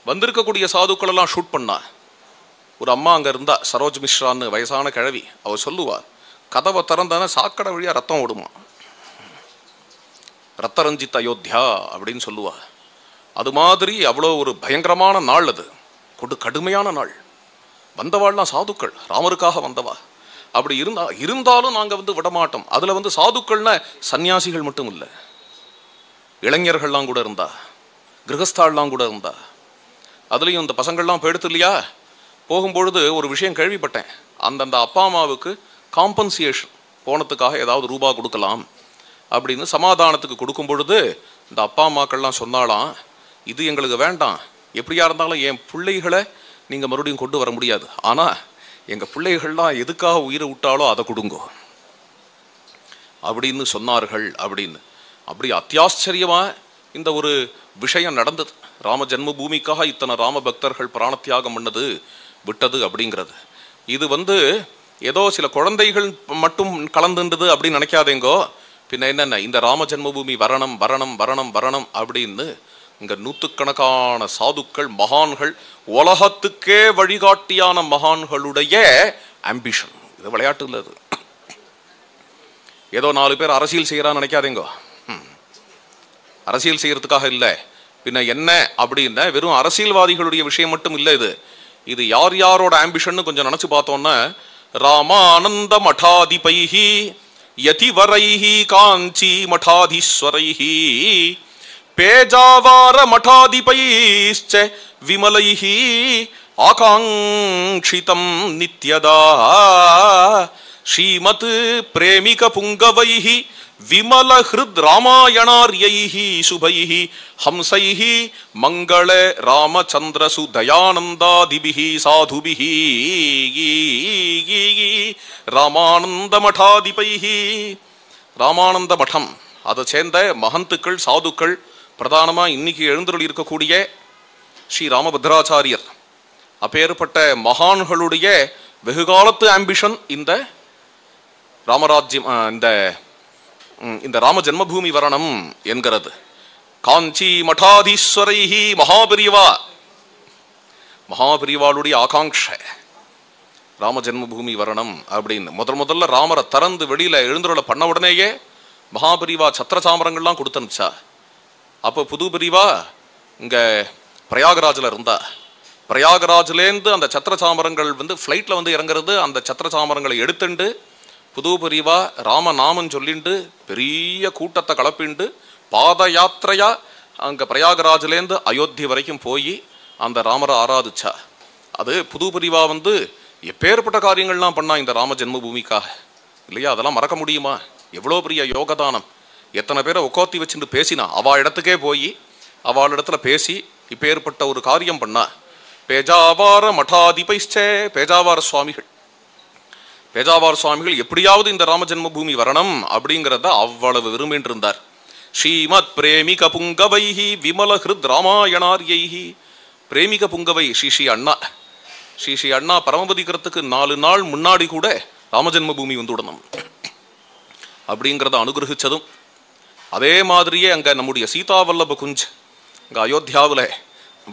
வந்திருக்கக்கூடிய சாதுக்கள் எல்லாம் ஷூட் பண்ணா. ஒரு அம்மா அங்கே இருந்தா, சரோஜ் மிஸ்ரான்னு வயசான கிழவி. அவள் சொல்லுவா, கதவை திறந்தானே சாக்கடை வழியாக ரத்தம் ஓடுமா, ரத்தரஞ்சித் அயோத்தியா அப்படின்னு சொல்லுவா. அது மாதிரி அவ்வளோ ஒரு பயங்கரமான நாள் அது, கடுமையான நாள். வந்தவாள்லாம் சாதுக்கள், ராமருக்காக வந்தவா. அப்படி இருந்தாலும் நாங்கள் விடமாட்டோம். அதில் சாதுக்கள்னா சன்னியாசிகள் மட்டும் இல்லை, இளைஞர்கள்லாம் கூட இருந்தா, கிரகஸ்தாள்லாம் கூட இருந்தா. அதுலேயும் இந்த பசங்கள்லாம் போயிடுத்து இல்லையா. போகும்பொழுது ஒரு விஷயம் கேள்விப்பட்டேன். அந்தந்த அப்பா அம்மாவுக்கு காம்பன்சியேஷன் போனதுக்காக ஏதாவது ரூபா கொடுக்கலாம் அப்படின்னு சமாதானத்துக்கு கொடுக்கும் பொழுது இந்த அப்பா அம்மாக்கள்லாம் சொன்னாலாம், இது எங்களுக்கு வேண்டாம், எப்படியா இருந்தாலும் என் பிள்ளைகளை நீங்கள் மறுபடியும் கொண்டு வர முடியாது, ஆனால் எங்கள் பிள்ளைகள்லாம் எதுக்காக உயிரை விட்டாலோ அதை கொடுங்கோ அப்படின்னு சொன்னார்கள். அப்படின்னு அப்படி அத்தியாச்சரியமாக இந்த ஒரு விஷயம் நடந்தது. ராம ஜென்ம பூமிக்காக இத்தனை ராம பக்தர்கள் பிராணத்தியாகம் பண்ணது விட்டது அப்படிங்கிறது. இது ஏதோ சில குழந்தைகள் மட்டும் கலந்துன்றது அப்படின்னு நினைக்காதேங்கோ. பின்ன என்னென்ன, இந்த ராம ஜென்மபூமி வரணம் வரணம் வரணம் வரணம் அப்படின்னு இங்க நூற்றுக்கணக்கான சாதுக்கள், மகான்கள், உலகத்துக்கே வழிகாட்டியான மகான்களுடைய ஆம்பிஷன். இது விளையாட்டு இல்லை, அது ஏதோ 4 பேர் அரசியல் செய்யறான்னு நினைக்காதேங்கோ. அரசியல் செய்யறதுக்காக இல்லை. பின்ன என்ன அப்படின்னா வெறும் அரசியல்வாதிகளுடைய விஷயம் மட்டும் இல்லை. இது யார் யாரோட ஆம்பிஷன் கொஞ்சம் நினைச்சு பார்த்தோம்னா, ராமானந்த மடாதிபைஹி யதிவரைஹி காஞ்சி மடாதீஸ்வரைஹி பேஜாவார மடாதிபைஸ்ச விமலைஹி ஆகாங்ஷிதம் நித்யதா ஸ்ரீமத் பிரேமிக புங்கவைஹி விமல ஹிருத் ராமாயணார்யைஹி சுபைஹி ஹம்சைஹி மங்கள ராமச்சந்திரசு தயானந்தாதிபிஹி சாதுபிஹி ராமானந்த மடாதிபைஹி. ராமானந்த மடம் அதை சேர்ந்த மகந்துக்கள், சாதுக்கள், பிரதானமாக இன்னைக்கு எழுந்தருளி இருக்கக்கூடிய ஸ்ரீ ராமபத்ராச்சாரியர், அப்பேற்பட்ட மகான்களுடைய வெகுகாலத்து ஆம்பிஷன் இந்த ராமராஜ்யம், இந்த ராம ஜென்மபூமி வரணம் என்கிறது. காஞ்சி மடாதீஸ்வரைஹி மகாபிரிவாளுடைய ஆகாங்ஷ ராம ஜென்மபூமி வரணம் அப்படின்னு முதல்ல ராமரை திறந்து வெளியில எழுந்துருளை பண்ண உடனேயே மகாபிரிவா சத்திர சாமரங்கள்லாம் கொடுத்தனுச்சா. அப்போ புது பிரிவா இங்க பிரயாகராஜில் இருந்தா. பிரயாகராஜ்லேருந்து அந்த சத்திர சாமரங்கள் ஃப்ளைட்டில் இறங்குறது. அந்த சத்திர சாமரங்களை எடுத்துண்டு புது பிரிவா ராமநாமன் சொல்லிண்டு பெரிய கூட்டத்தை கலப்பிண்டு பாத யாத்திரையா அங்கே பிரயாகராஜ்லேருந்து அயோத்தி வரைக்கும் போய் அந்த ராமரை ஆராதிச்சா. அது புது பிரிவா எப்பேற்பட்ட காரியங்கள்லாம் பண்ணா இந்த ராம ஜென்மபூமிக்காக இல்லையா. அதெல்லாம் மறக்க முடியுமா? எவ்வளோ பெரிய யோகதானம். எத்தனை பேரை உட்காத்தி வச்சுட்டு பேசினா. அவள் இடத்துக்கே போய் அவள் இடத்துல பேசி இப்பேற்பட்ட ஒரு காரியம் பண்ணா. பேஜாவார மடாதிபைஸ்சே பேஜாவார சுவாமிகள் எப்படியாவது இந்த ராம ஜென்மபூமி வரணும் அப்படிங்கிறத அவ்வளவு விரும்பின்னு இருந்தார். ஸ்ரீமத் பிரேமிக புங்கவைஹி விமல ஹிருத் ராமாயணார்யைஹி. பிரேமிக புங்கவை ஸ்ரீ அண்ணா பரமபதிக்கிறதுக்கு 4 நாள் முன்னாடி கூட ராம ஜென்மபூமி விடணும் அப்படிங்கிறத அனுகிரகிச்சதும், அதே மாதிரியே அங்கே நம்முடைய சீதாவல்லப குஞ்ச் இங்கே அயோத்தியாவில்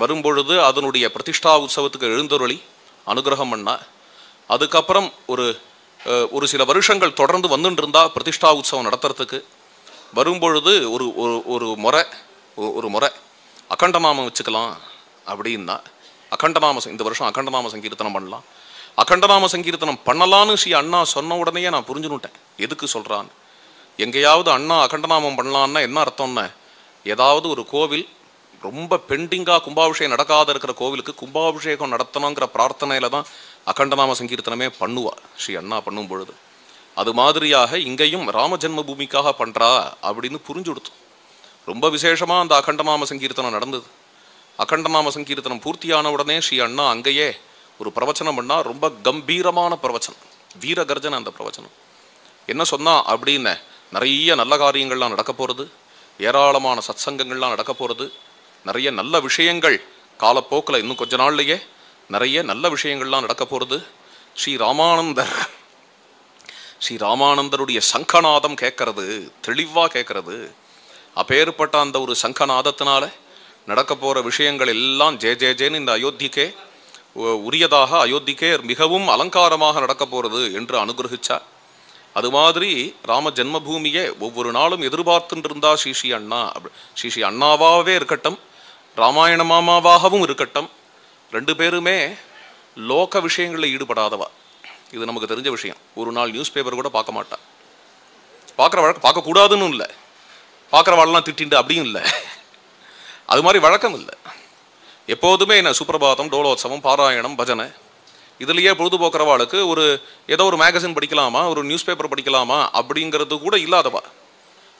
வரும்பொழுது அதனுடைய பிரதிஷ்டா உற்சவத்துக்கு எழுந்தருளி அனுகிரகம் பண்ணா. அதுக்கப்புறம் ஒரு சில வருஷங்கள் தொடர்ந்து வந்துட்டு இருந்தா பிரதிஷ்டா உற்சவம் நடத்துறதுக்கு. வரும்பொழுது ஒரு முறை அகண்டநாமம் வச்சுக்கலாம் அப்படின்னா, இந்த வருஷம் அகண்டநாம சங்கீர்த்தனம் பண்ணலாம், அகண்டநாம சங்கீர்த்தனம் பண்ணலான்னு ஸ்ரீ அண்ணா சொன்ன உடனேயே நான் புரிஞ்சுனுட்டேன் எதுக்கு சொல்றான்னு. எங்கேயாவது அண்ணா அகண்டநாமம் பண்ணலான்னா என்ன அர்த்தம்னா, ஏதாவது ஒரு கோவில் ரொம்ப பெண்டிங்காக கும்பாபிஷேகம் நடக்காத இருக்கிற கோவிலுக்கு கும்பாபிஷேகம் நடத்தணுங்கிற பிரார்த்தனையில தான் அகண்டநாம சங்கீர்த்தனமே பண்ணுவா ஸ்ரீ அண்ணா பண்ணும் பொழுது. அது மாதிரியாக இங்கேயும் ராம ஜென்மபூமிக்காக பண்றா அப்படின்னு புரிஞ்சு கொடுத்து ரொம்ப விசேஷமா அந்த அகண்டநாம சங்கீர்த்தனம் நடந்தது. அகண்டநாம சங்கீர்த்தனம் பூர்த்தியான உடனே ஸ்ரீ அண்ணா அங்கேயே ஒரு பிரவச்சனம் பண்ணா. ரொம்ப கம்பீரமான பிரவச்சனம், வீரகர்ஜன. அந்த பிரவச்சனம் என்ன சொன்னா அப்படின்னு, நிறைய நல்ல காரியங்கள்லாம் நடக்க போறது, ஏராளமான சத்சங்கங்கள்லாம் நடக்க போறது, நிறைய நல்ல விஷயங்கள் காலப்போக்கில் இன்னும் கொஞ்ச நாள்லயே நிறைய நல்ல விஷயங்கள்லாம் நடக்க போறது. ஸ்ரீ ராமானந்தருடைய சங்கநாதம் கேட்கறது, தெளிவா கேட்கறது. அப்பேற்பட்ட அந்த ஒரு சங்கநாதத்தினால நடக்க போற விஷயங்கள் எல்லாம் ஜே ஜே ஜேன்னு இந்த அயோத்திக்கே உரியதாக, அயோத்திக்கே மிகவும் அலங்காரமாக நடக்க போறது என்று அனுகிரகிச்சா. அது மாதிரி ராம ஜென்மபூமியை ஒவ்வொரு நாளும் எதிர்பார்த்துட்டு இருந்தா ஸ்ரீ அண்ணா. ஸ்ரீ அண்ணாவாகவே இருக்கட்டும், ராமாயண மாமாவாகவும் இருக்கட்டும், 2 பேருமே லோக விஷயங்களில் ஈடுபடாதவா. இது நமக்கு தெரிஞ்ச விஷயம். ஒரு நாள் நியூஸ் பேப்பர் கூட பார்க்க மாட்டா. பார்க்குற வழக்கம் பார்க்கக்கூடாதுன்னு இல்லை, பார்க்குறவாள்லாம் திட்டிண்டு அப்படியும் இல்லை, அது மாதிரி வழக்கம் இல்லை. எப்போதுமே என்ன சுப்பிரபாதம், டோலோத்சவம், பாராயணம், பஜனை இதுலேயே பொழுதுபோக்குறவாளுக்கு ஒரு ஏதோ ஒரு மேகசின் படிக்கலாமா, ஒரு நியூஸ் பேப்பர் படிக்கலாமா அப்படிங்கிறது கூட இல்லாதவா.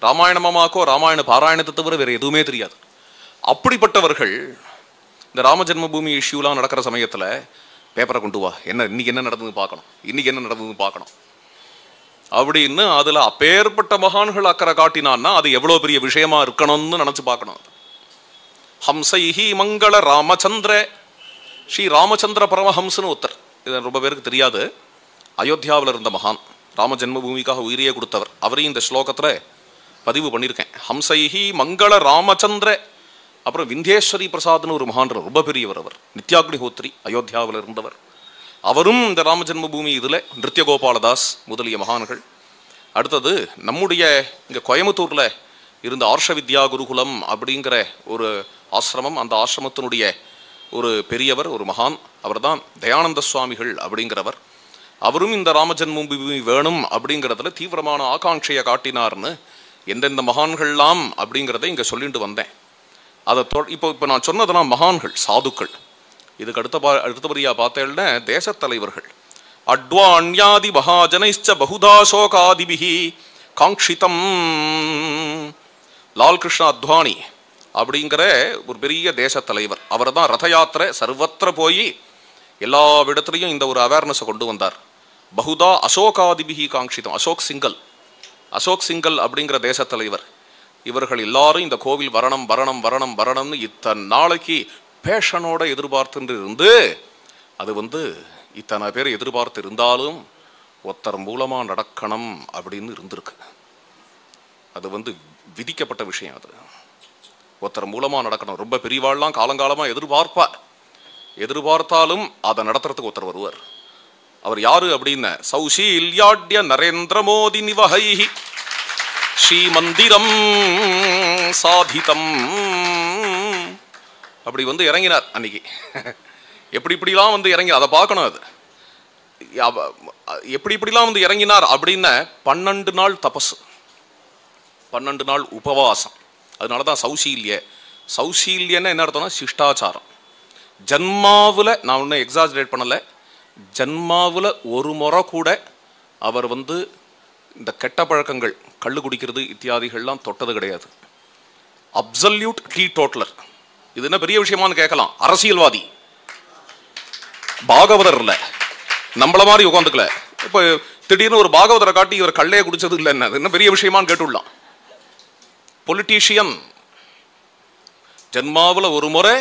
ராமாயணமாக்கோ ராமாயண பாராயணத்தை தவிர வேறு எதுவுமே தெரியாது. அப்படிப்பட்டவர்கள் இந்த ராம ஜென்மபூமி இஷ்யூலாம் நடக்கிற சமயத்தில் பேப்பரை கொண்டு வா, என்ன இன்னைக்கு என்ன நடந்ததுன்னு பார்க்கணும், இன்னைக்கு என்ன நடந்ததுன்னு பார்க்கணும் அப்படின்னு அதில் அப்பேற்பட்ட மகான்கள் அக்கறை காட்டினான்னா அது எவ்வளோ பெரிய விஷயமா இருக்கணும்னு நினச்சி பார்க்கணும். ஹம்சைஹி மங்கள ராமச்சந்திர, ஸ்ரீ ராமச்சந்திர பரமஹம்சன்னு ஒருத்தர், இது ரொம்ப பேருக்கு தெரியாது. அயோத்தியாவில் இருந்த மகான், ராம ஜென்மபூமிக்காக உயிரியே கொடுத்தவர். அவரையும் இந்த ஸ்லோகத்தில் பதிவு பண்ணியிருக்கேன். ஹம்சைஹி மங்கள ராமச்சந்திர. அப்புறம் விந்தேஸ்வரி பிரசாத்னு ஒரு மகான், ரொம்ப பெரியவர். அவர் நித்யாக்னிஹோத்ரி, அயோத்தியாவில் இருந்தவர். அவரும் இந்த ராம ஜென்மபூமி இதில் நிருத்ய கோபாலதாஸ் முதலிய மகான்கள். அடுத்தது நம்முடைய இங்கே கோயம்புத்தூரில் இருந்த ஆர்ஷ வித்யா குருகுலம் அப்படிங்கிற ஒரு ஆசிரமம், அந்த ஆசிரமத்தினுடைய ஒரு பெரியவர், ஒரு மகான், அவர் தான் தயானந்த சுவாமிகள் அப்படிங்கிறவர். அவரும் இந்த ராம ஜென்மபூமி வேணும் அப்படிங்கிறதுல தீவிரமான ஆகாங்கையை காட்டினார்னு எந்தெந்த மகான்கள்லாம் அப்படிங்கிறத இங்கே சொல்லிட்டு வந்தேன். அதை இப்போ நான் சொன்னதெல்லாம் மகான்கள், சாதுக்கள். இதுக்கு அடுத்தபடியாக பார்த்தேன்னா தேசத்தலைவர்கள். அட்வாண்யாதி மகாஜனைச்ச பகுதாசோகாதிபிஹி காங்ஷிதம். லால் கிருஷ்ண அத்வானி அப்படிங்கிற ஒரு பெரிய தேசத்தலைவர். அவர் தான் ரத யாத்திரை சர்வத்திர போய் எல்லா இடத்துலையும் இந்த ஒரு அவேர்னஸை கொண்டு வந்தார். பகுதா அசோகாதிபிஹி காங்ஷிதம். அசோக் சிங்கல் அப்படிங்கிற தேசத்தலைவர். இவர்கள் எல்லாரும் இந்த கோவில் வரணும் வரணும் வரணும் வரணும்னு இத்தனை நாளைக்கு பேஷனோட எதிர்பார்த்துட்டு இருந்து, அது இத்தனை பேர் எதிர்பார்த்து இருந்தாலும் ஒருத்தர் மூலமாக நடக்கணும் அப்படின்னு இருந்திருக்கு. அது விதிக்கப்பட்ட விஷயம். அது ஒருத்தர் மூலமாக நடக்கணும். ரொம்ப பெரியவாள்லாம் காலங்காலமாக எதிர்பார்த்தாலும் அதை நடத்துறதுக்கு ஒருத்தர் வருவார். அவர் யாரு அப்படின்ன சௌஷீல்யாட்ய நரேந்திர மோதி நிவஹைஹி ஸ்ரீமந்திரம் சாதிதம். அப்படி இறங்கினார் அன்னைக்கு. இப்படிலாம் இறங்கி அதை பார்க்கணும். அது இப்படிலாம் இறங்கினார் அப்படின்ன 12 நாள் தபஸ், 12 நாள் உபவாசம். அதனால தான் சௌசீல்யன்னு என்ன அர்த்தம்னா சிஷ்டாச்சாரம். ஜன்மாவில் நான் ஒன்றும் எக்ஸாஜரேட் பண்ணலை, ஜன்மாவில் ஒரு முறை கூட அவர் இந்த கெட்ட பழக்கங்கள், கள்ளு குடிக்கிறது இத்தியாதிகள்லாம் தொட்டது கிடையாது. Absolute tea totaller. இது என்ன பெரிய விஷயமானு கேட்கலாம். அரசியல்வாதி, பாகவதர் இல்லை, நம்மள மாதிரி உட்காந்துக்கல. இப்போ திடீர்னு ஒரு பாகவதரை காட்டி இவர் கள்ளையே குடிச்சது இல்லை, என்ன பெரிய விஷயமானு கேட்டுடலாம். பொலிட்டீஷியன், ஜன்மாவில் ஒரு முறை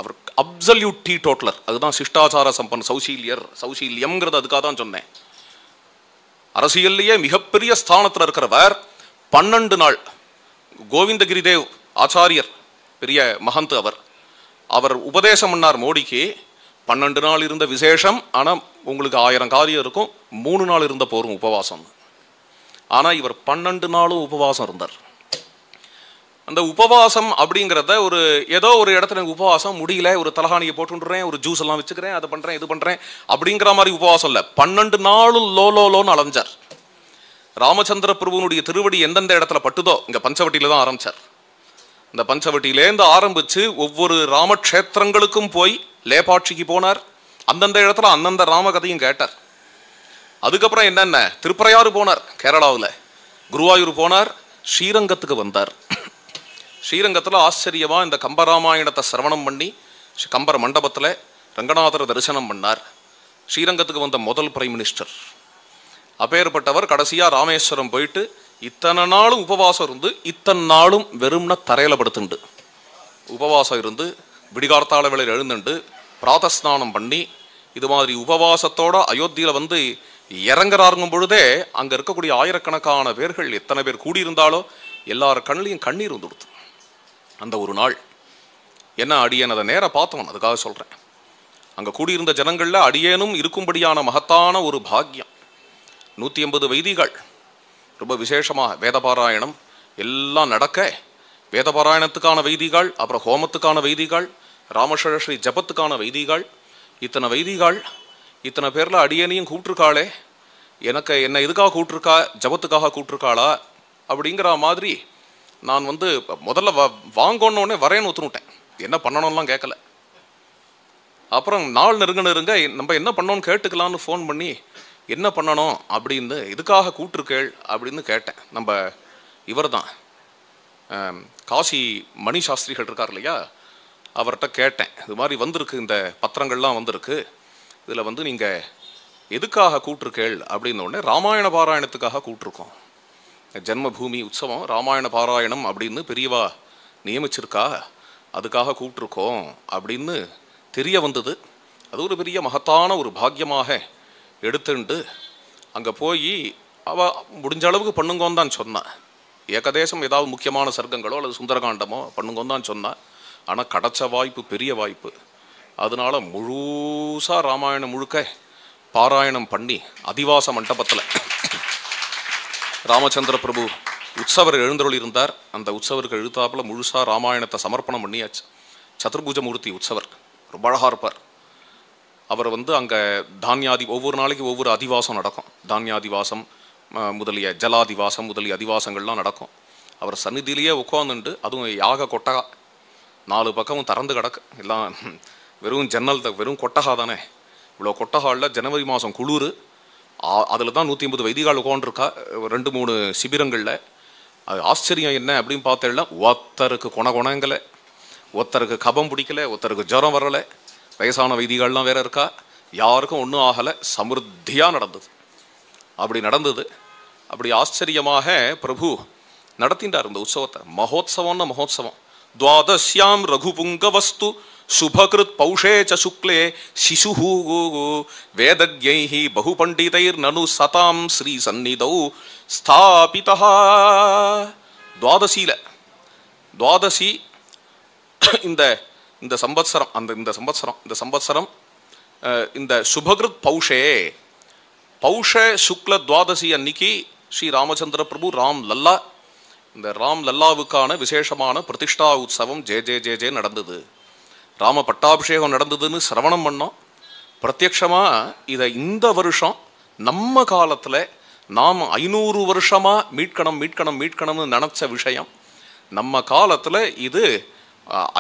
அவர் அப்சல்யூட் டீ டோட்டலர். அதுதான் சிஷ்டாச்சார சம்பன் சௌசீல்யம்ங்கிறது. அதுக்காக தான் சொன்னேன். அரசியல்லையே மிகப்பெரிய ஸ்தானத்தில் இருக்கிறவர் 12 நாள். கோவிந்தகிரிதேவ் ஆச்சாரியர் பெரிய மகந்த், அவர் உபதேசம் பண்ணார் மோடிக்கு. 12 நாள் இருந்த விசேஷம். ஆனால் உங்களுக்கு 1000 காரியம் இருக்கும். 3 நாள் இருந்த போரும் உபவாசம். ஆனால் இவர் 12 நாளும் உபவாசம் இருந்தார். அந்த உபவாசம் அப்படிங்கிறத ஏதோ ஒரு இடத்துல உபவாசம் முடியல, ஒரு தலகாணியை போட்டுன்றேன், ஒரு ஜூஸ் எல்லாம் வச்சுக்கிறேன், அதை பண்றேன் இது பண்றேன் அப்படிங்கிற மாதிரி உபவாசம் இல்லை. 12 நாளும் லோலோன்னு அலைஞ்சார். ராமச்சந்திர பிரபுனுடைய திருவடி எந்தெந்த இடத்துல பட்டுதோ, இங்க பஞ்சவட்டியில தான் ஆரம்பிச்சார். இந்த பஞ்சவட்டியிலேருந்து ஆரம்பிச்சு ஒவ்வொரு ராமக்ஷேத்திரங்களுக்கும் போய் லேபாட்சிக்கு போனார். அந்தந்த இடத்துல அந்தந்த ராமகதையும் கேட்டார். அதுக்கப்புறம் என்னென்ன திருப்பரையாறு போனார், கேரளாவில் குருவாயூர் போனார், ஸ்ரீரங்கத்துக்கு வந்தார். ஸ்ரீரங்கத்தில் ஆச்சரியமாக இந்த கம்பராமாயணத்தை சிரவணம் பண்ணி கம்பர மண்டபத்தில் ரங்கநாதரை தரிசனம் பண்ணார். ஸ்ரீரங்கத்துக்கு வந்த முதல் பிரைம் மினிஸ்டர். அப்பேற்பட்டவர் கடைசியாக ராமேஸ்வரம் போயிட்டு இத்தனை நாளும் உபவாசம் இருந்து, இத்தனை நாளும் வெறும்ன தரையில படுத்துண்டு உபவாசம் இருந்து, விடிகார்த்தால வேளையில் எழுந்துண்டு பிராதஸ்நானம் பண்ணி, இது மாதிரி உபவாசத்தோட அயோத்தியில் இறங்குறாருங்கும் பொழுதே அங்கே இருக்கக்கூடிய ஆயிரக்கணக்கான பேர்கள் எத்தனை பேர் கூடியிருந்தாலோ எல்லார் கண்ணிலையும் கண்ணீர் வந்துடுது. அந்த ஒரு நாள் என்ன அடியேன் அதை நேராக பார்த்தோம். அதுக்காக சொல்கிறேன். அங்கே கூடியிருந்த ஜனங்களில் அடியேனும் இருக்கும்படியான மகத்தான ஒரு பாக்கியம். 180 வைதிகள் ரொம்ப விசேஷமாக வேதபாராயணம் எல்லாம் நடக்க, வேதபாராயணத்துக்கான வைதிகள், அப்புறம் ஹோமத்துக்கான வைதிகள், ராமஸ்ரீ ஜபத்துக்கான வைதிகள், இத்தனை வைதிகாள் இத்தனை பேரில் அடியனையும் கூப்பிட்டுருக்காளே, என்னை எதுக்காக கூப்பிட்டுருக்கா, ஜபத்துக்காக கூப்பிட்டுருக்காளா அப்படிங்கிற மாதிரி நான் முதல்ல வாங்கணுன்னே வரேன்னு ஒத்துனுட்டேன். என்ன பண்ணணும்லாம் கேட்கல. அப்புறம் நாள் நெருங்க நம்ம என்ன பண்ணோன்னு கேட்டுக்கலான்னு ஃபோன் பண்ணி என்ன பண்ணணும் அப்படின்னு, இதுக்காக கூப்பிட்டுருக்கேள் அப்படின்னு கேட்டேன். நம்ம இவர் தான் காசி மணி சாஸ்திரிகள் இருக்கார் இல்லையா, அவர்கிட்ட கேட்டேன். இது மாதிரி வந்திருக்கு, இந்த பத்திரங்கள்லாம் வந்திருக்கு, இதில் நீங்கள் எதுக்காக கூப்பிட்டுருக்கேள் அப்படின்னோடனே ராமாயண பாராயணத்துக்காக கூப்பிட்ருக்கோம். ஜென்மபூமி உற்சவம் ராமாயண பாராயணம் அப்படின்னு பெரியவா நியமிச்சிருக்கா, அதுக்காக கூப்பிட்ருக்கோம் அப்படின்னு தெரிய வந்தது. அது ஒரு பெரிய மகத்தான ஒரு பாக்கியமாக எடுத்துண்டு அங்கே போய் முடிஞ்ச அளவுக்கு பண்ணுங்கோன்னு தான் சொன்னான். ஏகதேசம் ஏதாவது முக்கியமான சர்க்கங்களோ அல்லது சுந்தரகாண்டமோ பண்ணுங்கோன்னு தான் சொன்னான். ஆனால் கிடைச்ச வாய்ப்பு பெரிய வாய்ப்பு. அதனால முழுசாக ராமாயணம் முழுக்க பாராயணம் பண்ணி அதிவாச மண்டபத்தில் ராமச்சந்திர பிரபு உற்சவர் எழுந்தருள் இருந்தார். அந்த உற்சவருக்கு எழுத்தாப்பில் முழுசாக ராமாயணத்தை சமர்ப்பணம் பண்ணியாச்சு. சதுர்பூஜமூர்த்தி உற்சவர் ரொம்ப அழகாக இருப்பார். அவர் அங்கே தானியாதி ஒவ்வொரு நாளைக்கு ஒவ்வொரு அதிவாசம் நடக்கும். தானியாதிவாசம் முதலிய ஜலாதிவாசம் முதலிய அதிவாசங்கள்லாம் நடக்கும். அவர் சந்நிதியிலேயே உட்காந்துண்டு, அதுவும் யாக கொட்டகா 4 பக்கமும் திறந்து கிடக்கு. எல்லாம் வெறும் ஜன்னல் வெறும் கொட்டகா தானே. இவ்வளோ கொட்டகாலில் ஜனவரி மாதம் குளிர், அதில் தான் 150 வைதிகால் உட்காந்துருக்கா 2-3 சிபிரங்களில். அது ஆச்சரியம் என்ன அப்படின்னு பார்த்தேன்னா, ஒருத்தருக்கு குணங்கலை, ஒருத்தருக்கு கபம் பிடிக்கல, ஒருத்தருக்கு ஜுரம் வரலை, வயசான வைதிகள்லாம் வேற இருக்கா, யாருக்கும் ஒன்றும் ஆகலை, சமிருத்தியாக நடந்தது. அப்படி நடந்தது. அப்படி ஆச்சரியமாக பிரபு நடத்தின்றார் இந்த உற்சவத்தை. மகோத்சவம்னா மகோத்சவம். துவாதசியாம் ரகுபுங்கவஸ்து சுபகிருத் பௌஷே ச சுக்லே சிசுஹு வேதஜ்ஞைஹி பகுபண்டிதைர் நனு சதாம் ஸ்ரீ சந்நிதௌ ஸ்தாபிதஹ. துவாதசி இந்த சம்பத்சரம் இந்த சுபகிருத் பௌஷ சுக்ல துவாதசி அன்னைக்கு ஸ்ரீ ராமச்சந்திர பிரபு ராம் லல்லா, இந்த ராம் லல்லாவுக்கான விசேஷமான பிரதிஷ்டா உற்சவம் ஜே நடந்தது. ராம பட்டாபிஷேகம் நடந்ததுன்னு சிரவணம் பண்ணோம். பிரத்யக்ஷமாக இதை இந்த வருஷம் நம்ம காலத்தில் நாம் 500 வருஷமாக மீட்கணும்னு நினச்ச விஷயம் நம்ம காலத்தில் இது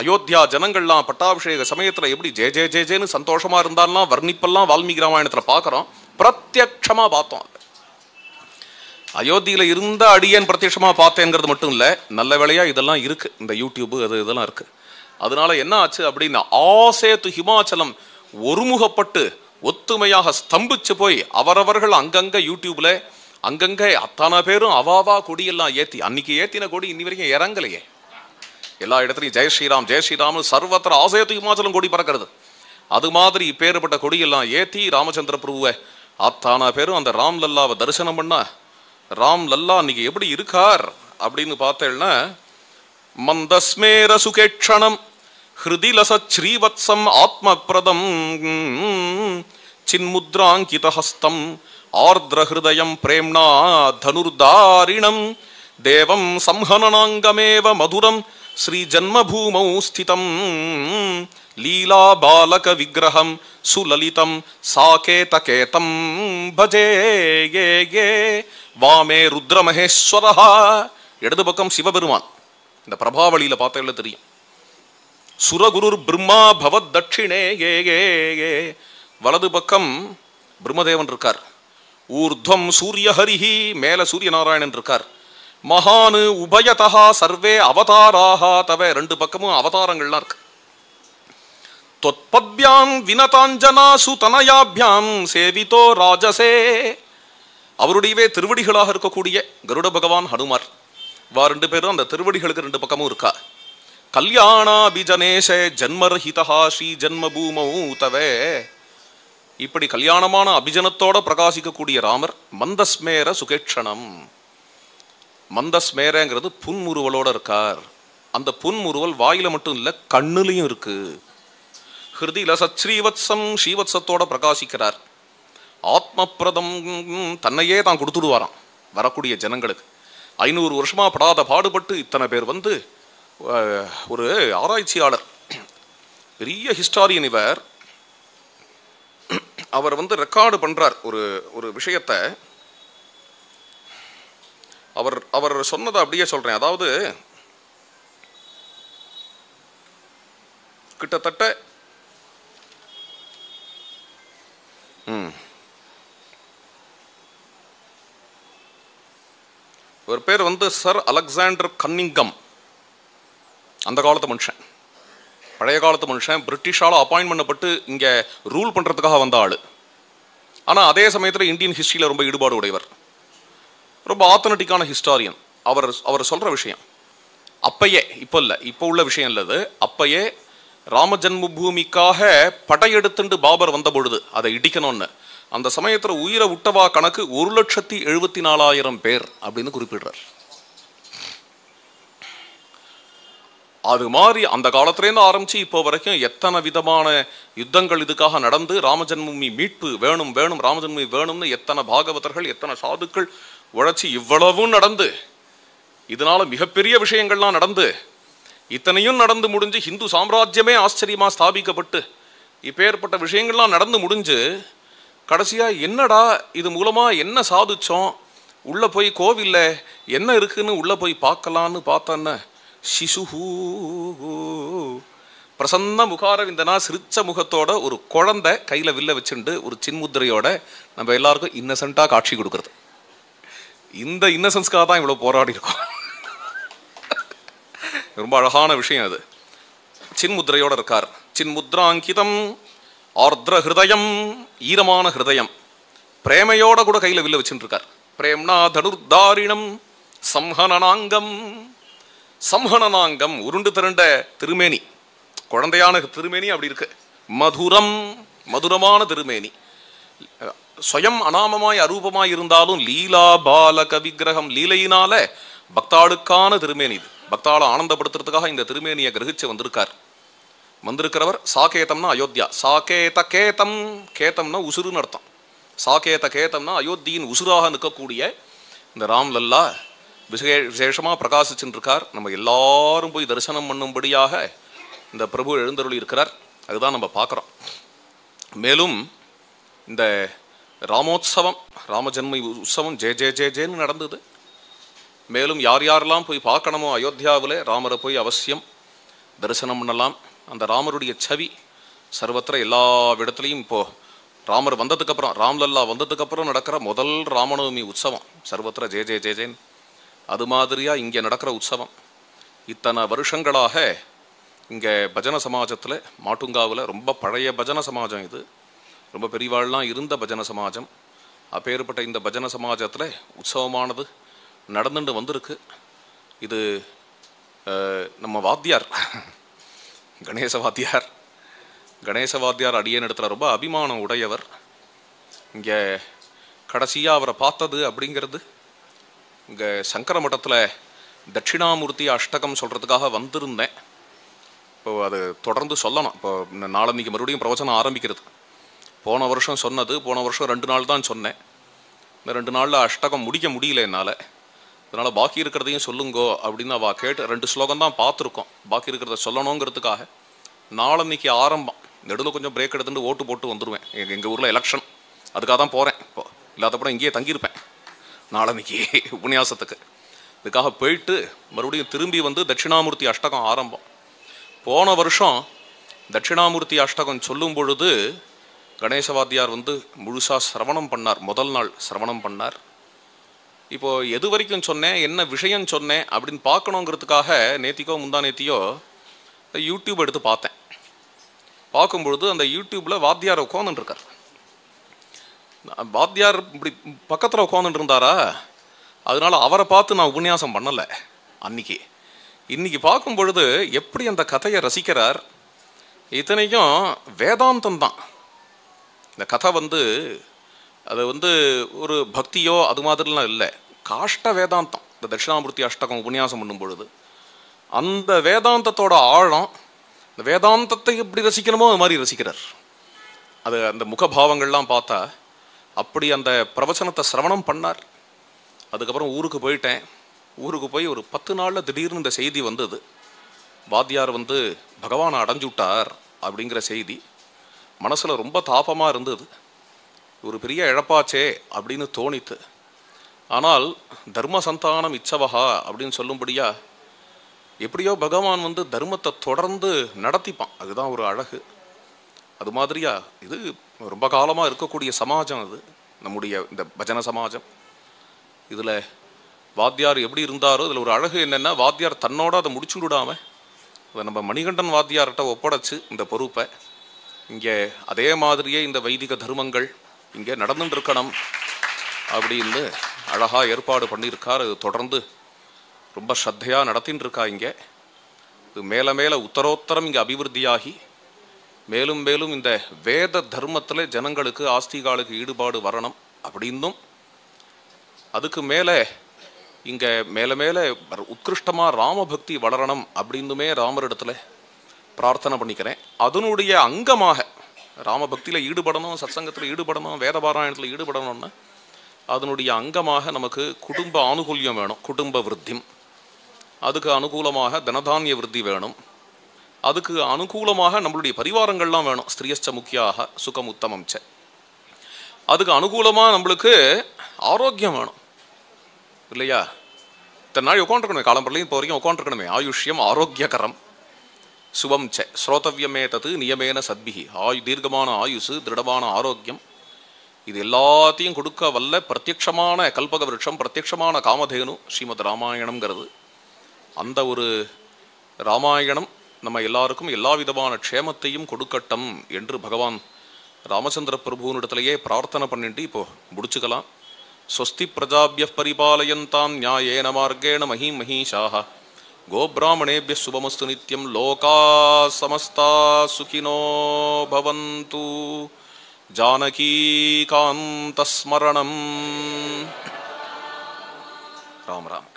அயோத்தியா ஜனங்கள்லாம் பட்டாபிஷேக சமயத்தில் எப்படி ஜேன்னு சந்தோஷமாக இருந்தாலும் வர்ணிப்பெல்லாம் வால்மீகி ராமாயணத்தில் பார்க்குறோம். பிரத்யக்ஷமாக பார்த்தோம். அயோத்தியில் இருந்த அடியேன் பிரத்யட்சமாக பார்த்தேங்கிறது மட்டும் இல்லை, நல்ல வேளையாக இதெல்லாம் இருக்குது, இந்த யூடியூபு இதெல்லாம் இருக்குது. அதனால என்ன ஆச்சு அப்படின்னா, ஆசேத்து ஹிமாச்சலம் ஒருமுகப்பட்டு ஒத்துமையாக ஸ்தம்பிச்சு போய் அவரவர்கள் அங்கங்கே யூடியூப்ல அங்கங்கே அத்தனை பேரும் அவாவா கொடியெல்லாம் ஏற்றி, அன்னைக்கு ஏற்றின கொடி இன்னி வரைக்கும் இறங்கலையே. எல்லா இடத்துலையும் ஜெய் ஸ்ரீராம் சர்வத்திர ஆசேத்து ஹிமாச்சலம் கொடி பறக்கிறது. அது மாதிரி பேறுபட்ட கொடியெல்லாம் ஏற்றி ராமச்சந்திர பிரபுவை அத்தானா பேரும் அந்த ராம் லல்லாவை தரிசனம் பண்ணா, ராம் லல்லா அன்னைக்கு எப்படி இருக்கார் அப்படின்னு பார்த்தேன்னா, மந்தஸ்மேர சுகேட்சணம் ஹிருதிலச ஸ்ரீவத்சம் ஆத்மப்ரதம் சின்முத்ராங்கிதஹஸ்தம் ஆர்திரஹிருதயம் பிரேம்ணா தனுர்தாரிணம் தேவம் சம்ஹனனாங்கமேவ மதுரம் ஸ்ரீ ஜன்மபூமௌ ஸ்திதம் லீலா பாலக விக்கிரகம் சுலலிதம் சாகேதகேதம் பஜே யே வாமே ருத்ரமகேஸ்வரஹ. இடது பக்கம் சிவபெருமான், இந்த பிரபாவளியில பார்த்தா தெரியும். சுரகுருர் பிரம்மா பவத் தட்சிணே ஏ. வலது பக்கம் பிரம்மதேவன் இருக்கார். ஊர்த்வம் சூரியஹரிஹி, மேல சூரிய நாராயணன் இருக்கார். மகானு உபயதா சர்வே அவதாராக தவ, 2 பக்கமும் அவதாரங்கள்லாம் இருக்கு. தொத்பத்யாம் வினதாஞ்சனா சுதனயாபியாம் சேவிதோ ராஜசே, அவருடையவே திருவடிகளாக இருக்கக்கூடிய கருட பகவான் ஹனுமார், வா 2 பேரும் அந்த திருவடிகளுக்கு 2 பக்கமும் இருக்கா. கல்யாணாபிஜனேஷ ஜன்மரஹிதா ஸ்ரீ ஜன்மபூமௌ தவே, இப்படி கல்யாணமான அபிஜனத்தோட பிரகாசிக்கக்கூடிய ராமர் மந்தஸ்மேர சுகேட்சணம். மந்தஸ்மேரங்கிறது புன்முறுவலோட இருக்கார். அந்த புன்முறுவல் வாயில மட்டும் இல்லை, கண்ணுலையும் இருக்கு. ஹிருதிலச ஸ்ரீவத்சம், ஸ்ரீவத்சத்தோட பிரகாசிக்கிறார். ஆத்மப்பிரதம், தன்னையே தான் கொடுத்துடுவாராம் வரக்கூடிய ஜனங்களுக்கு. 500 வருஷமா படாத பாடுபட்டு இத்தனை பேர் ஒரு ஆராய்ச்சியாளர், பெரிய ஹிஸ்டாரியன் இவர். அவர் வந்து ரெக்கார்டு பண்றார் ஒரு ஒரு விஷயத்தை. அவர் சொன்னதை அப்படியே சொல்றேன். அதாவது கிட்டத்தட்ட ஒரு பேர் வந்து சர் அலெக்சாண்டர் கன்னிங்கம். அந்த காலத்து மனுஷன், பழைய காலத்து மனுஷன், பிரிட்டிஷால அப்பாயின்ட் பண்ணப்பட்டு இங்க ரூல் பண்றதுக்காக வந்த ஆளு. ஆனா அதே சமயத்தில் இந்தியன் ஹிஸ்டரியில ரொம்ப ஈடுபாடு உடையவர், ரொம்ப ஆத்தன்டிக்கான ஹிஸ்டாரியன். அவர் சொல்ற விஷயம் அப்பயே, இப்போ இல்லை, இப்போ உள்ள விஷயம் இல்லது, அப்பயே ராம ஜன்மபூமிக்காக படையெடுத்துண்டு பாபர் வந்த பொழுது அதை இடிக்கணும்னு, அந்த சமயத்தில் உயிரை விட்டவா கணக்கு 1,74,000 பேர் அப்படின்னு குறிப்பிடுறார். அது மாதிரி அந்த காலத்திலேருந்து ஆரம்பிச்சு இப்போ வரைக்கும் எத்தனை விதமான யுத்தங்கள் இதுக்காக நடந்து, ராமஜன்மபூமி மீட்பு வேணும் வேணும், ராமஜன்மபூமி வேணும்னு எத்தனை பாகவதர்கள், எத்தனை சாதுக்கள் உழைச்சி இவ்வளவும் நடந்து, இதனால மிகப்பெரிய விஷயங்கள்லாம் நடந்து, இத்தனையும் நடந்து முடிஞ்சு ஹிந்து சாம்ராஜ்யமே ஆச்சரியமா ஸ்தாபிக்கப்பட்டு இப்பேற்பட்ட விஷயங்கள்லாம் நடந்து முடிஞ்சு கடைசியா என்னடா இது மூலமா என்ன சாதிச்சோம், உள்ள போய் கோவில்ல என்ன இருக்குன்னு உள்ள போய் பார்க்கலான்னு பார்த்தோன்ன, சிசுஹூ பிரசன்ன முகாரவிந்தனா சிரிச்ச முகத்தோட ஒரு குழந்தை கையில வில்ல வச்சுண்டு ஒரு சின்முத்திரையோட நம்ம எல்லாருக்கும் இன்னசென்ட்டா காட்சி கொடுக்கறது. இந்த இன்னசென்ஸ்க்காக தான் இவ்வளவு போராடி இருக்கோம். ரொம்ப அழகான விஷயம் அது. சின்முத்திரையோட இருக்கார். சின்முத்ராங்கிதம் ஆர்திர ஹிருதயம், ஈரமான ஹிருதயம், பிரேமையோட கூட கையில வில்ல வச்சுட்டு இருக்கார். பிரேம்னா தனுர்தாரிணம் சம்ஹனனாங்கம், சம்ஹனனாங்கம் உருண்டு திரண்ட திருமேனி, குழந்தையான திருமேனி அப்படி இருக்கு. மதுரம், மதுரமான திருமேனி, ஸ்வயம் அனாமமாய் அரூபமாய் இருந்தாலும் லீலா பாலக விக்கிரகம், லீலையினால பக்தாளுக்கான திருமேனி இது. பக்தாளை ஆனந்தப்படுத்துறதுக்காக இந்த திருமேனியை கிரகிச்சு வந்திருக்கிறவர். சாகேதம்னா அயோத்தியா, சாகேத கேதம், கேதம்னா உசுருன்னு அர்த்தம். சாகேத கேதம்னா அயோத்தியின் உசுராக நிற்கக்கூடிய இந்த ராம்லல்லா விசேஷமா பிரகாசிச்சுட்டு இருக்கார். நம்ம எல்லாரும் போய் தரிசனம் பண்ணும்படியாக இந்த பிரபு எழுந்தருளி இருக்கிறார். அதுதான் நம்ம பார்க்குறோம். மேலும் இந்த ராமோத்சவம், ராமஜன்ம உற்சவம் ஜே ஜே ஜே ஜேன்னு நடந்தது. மேலும் யார் யாரெல்லாம் போய் பார்க்கணுமோ அயோத்தியாவில் ராமரை போய் அவசியம் தரிசனம் பண்ணலாம். அந்த ராமருடைய சவி சர்வத்திர எல்லா இடத்துலையும் இப்போ ராமர் வந்ததுக்கப்புறம், ராம்லல்லா வந்ததுக்கப்புறம் நடக்கிற முதல் ராமநவமி உற்சவம் சர்வத்திர ஜே ஜே ஜே ஜேன். அது மாதிரியா இங்கே நடக்கிற உற்சவம் இத்தனை வருஷங்களாக இங்கே பஜன சமாஜத்தில் மாட்டுங்காவில் ரொம்ப பழைய பஜன சமாஜம் இது, ரொம்ப பெரியவாள்லாம் இருந்த பஜன சமாஜம். அப்பேற்பட்ட இந்த பஜன சமாஜத்தில் உற்சவமானது நடந்துட்டு வந்திருக்கு. இது நம்ம வாத்தியார் கணேச வாத்தியார் அடியேன் இடத்துல ரொம்ப அபிமானம் உடையவர். இங்கே கடைசியாக அவரை பார்த்தது அப்படிங்கிறது இங்கே சங்கர மட்டத்தில் தட்சிணாமூர்த்தி அஷ்டகம் சொல்கிறதுக்காக வந்திருந்தேன். இப்போ அது தொடர்ந்து சொல்லணும். இப்போ நாளன்னைக்கு மறுபடியும் பிரவச்சனம் ஆரம்பிக்கிறது. போன வருஷம் சொன்னது, போன வருஷம் 2 நாள் தான் சொன்னேன். இந்த 2 நாளில் அஷ்டகம் முடிக்க முடியல என்னால். அதனால் பாக்கி இருக்கிறதையும் சொல்லுங்கோ அப்படின்னு அவள் கேட்டு 2 ஸ்லோகம் தான் பார்த்துருக்கோம். பாக்கி இருக்கிறத சொல்லணுங்கிறதுக்காக நாளன்னைக்கு ஆரம்பம். நடுவில் கொஞ்சம் பிரேக் எடுத்துட்டு ஓட்டு போட்டு வந்துடுவேன். எங்கள் ஊரில் எலெக்ஷன், அதுக்காக தான் போகிறேன். இப்போ இல்லாதப்படம் இங்கேயே தங்கியிருப்பேன் நாளன்னைக்கு உபன்யாசத்துக்கு. இதுக்காக போயிட்டு மறுபடியும் திரும்பி வந்து தட்சிணாமூர்த்தி அஷ்டகம் ஆரம்பம். போன வருஷம் தட்சிணாமூர்த்தி அஷ்டகம் சொல்லும் பொழுது கணேசவாத்தியார் வந்து முழுசாக சிரவணம் பண்ணார். முதல் நாள் சிரவணம் பண்ணார். இப்போது எது வரைக்கும் சொன்னேன், என்ன விஷயம் சொன்னேன் அப்படின்னு பார்க்கணுங்கிறதுக்காக நேத்திக்கோ முந்தா நேத்தியோ யூடியூப் எடுத்து பார்த்தேன். பார்க்கும்பொழுது அந்த யூடியூப்பில் வாத்தியார் உட்காந்துட்டுருக்கார். வாத்தியார் இப்படி பக்கத்தில் உட்காந்துட்டு இருந்தாரா, அதனால அவரை பார்த்து நான் உபன்யாசம் பண்ணலை அன்னைக்கு. இன்னைக்கு பார்க்கும் பொழுது எப்படி அந்த கதையை ரசிக்கிறார். இத்தனைக்கும் வேதாந்தம் தான் இந்த கதை. வந்து அது வந்து ஒரு பக்தியோ அது மாதிரிலாம் இல்லை, காஷ்ட வேதாந்தம். இந்த தட்சிணாமூர்த்தி அஷ்டகம் உபன்யாசம் பண்ணும் பொழுது அந்த வேதாந்தத்தோட ஆழம், இந்த வேதாந்தத்தை எப்படி ரசிக்கணுமோ அது மாதிரி ரசிக்கிறார். அது அந்த முகபாவங்கள்லாம் பார்த்தா அப்படி அந்த பிரவச்சனத்தை சிரவணம் பண்ணார். அதுக்கப்புறம் ஊருக்கு போயிட்டேன். ஊருக்கு போய் ஒரு 10 நாளில் திடீர்னு இந்த செய்தி வந்தது. வாத்தியார் வந்து பகவானை அடைஞ்சு விட்டார் அப்படிங்கிற செய்தி மனசில் ரொம்ப தாபமாக இருந்தது. ஒரு பெரிய இழப்பாச்சே அப்படின்னு தோணித்து. ஆனால் தர்ம சந்தானம் இச்சவகா அப்படின்னு சொல்லும்படியா எப்படியோ பகவான் தர்மத்தை தொடர்ந்து நடத்திப்பான். அதுதான் ஒரு அழகு. அது மாதிரியா இது ரொம்ப காலமாக இருக்கக்கூடிய சமாஜம். அது நம்முடைய இந்த பஜன சமாஜம். இதில் வாத்தியார் எப்படி இருந்தாரோ இதில் ஒரு அழகு என்னென்னா, வாத்தியார் தன்னோட அதை முடிச்சு விடாம அதை நம்ம மணிகண்டன் வாத்தியார்கிட்ட ஒப்படைச்சு இந்த பொறுப்பை இங்கே அதே மாதிரியே இந்த வைதிக தர்மங்கள் இங்கே நடந்துட்டு இருக்கணும் அப்படின்னு அழகாக ஏற்பாடு பண்ணியிருக்கார். அது தொடர்ந்து ரொம்ப ஸ்ரத்தையாக நடத்தின்னு இருக்கா. இங்கே இது மேலே மேலே உத்தரோத்தரம் இங்கே அபிவிருத்தியாகி மேலும் மேலும் இந்த வேத தர்மத்தில் ஜனங்களுக்கு ஆஸ்திகாலுக்கு ஈடுபாடு வரணும் அப்படின்னும், அதுக்கு மேலே இங்கே மேலே மேலே உத்கிருஷ்டமாக ராமபக்தி வளரணும் அப்படின்னுமே ராமரிடத்துல பிரார்த்தனை பண்ணிக்கிறேன். அதனுடைய அங்கமாக ராமபக்தியில் ஈடுபடணும், சத்சங்கத்தில் ஈடுபடணும், வேத பாராயணத்தில் ஈடுபடணும்னா அதனுடைய அங்கமாக நமக்கு குடும்ப ஆனுகூல்யம் வேணும், குடும்ப விருத்தி. அதுக்கு அனுகூலமாக தனதானிய விருத்தி வேணும். அதுக்கு அனுகூலமாக நம்மளுடைய பரிவாரங்கள்லாம் வேணும். ஸ்திரியச்ச முக்கியாக சுகம் உத்தமம் ச. அதுக்கு அனுகூலமாக நம்மளுக்கு ஆரோக்கியம் வேணும் இல்லையா? இத்தனை நாள் உட்காந்துருக்கணுமே, காலம்பரலையும் இப்போ வரைக்கும் உட்காந்துருக்கணுமே. ஆயுஷ்யம் ஆரோக்கியகரம் சுபம் ச ஸ்ரோதவியமே தத்து நியமேன சத்பிகி. தீர்க்கமான ஆயுசு, திருடமான ஆரோக்கியம், இது எல்லாத்தையும் கொடுக்க வல்ல பிரத்யக்ஷமான கல்பக விருட்சம், பிரத்யக்ஷமான காமதேனு ஸ்ரீமத் ராமாயணம்ங்கிறது. அந்த ஒரு ராமாயணம் நம்ம எல்லாருக்கும் எல்லா விதமான க்ஷேமத்தையும் கொடுக்கட்டும் என்று பகவான் ராமச்சந்திர பிரபுவனிடத்திலேயே பிரார்த்தனை பண்ணிட்டு இப்போ முடிச்சுக்கலாம். ஸ்வஸ்தி பிரஜாபிய பரிபாலயந்தாம் நியாயேன மார்கேண மஹீம் மஹீஷாஹ கோபிராமணேபிய சுபமஸ்து நித்யம் லோகா சமஸ்தா சுகினோ பவந்து. ஜானகி காந்த ஸ்மரணம். ராம் ராம்.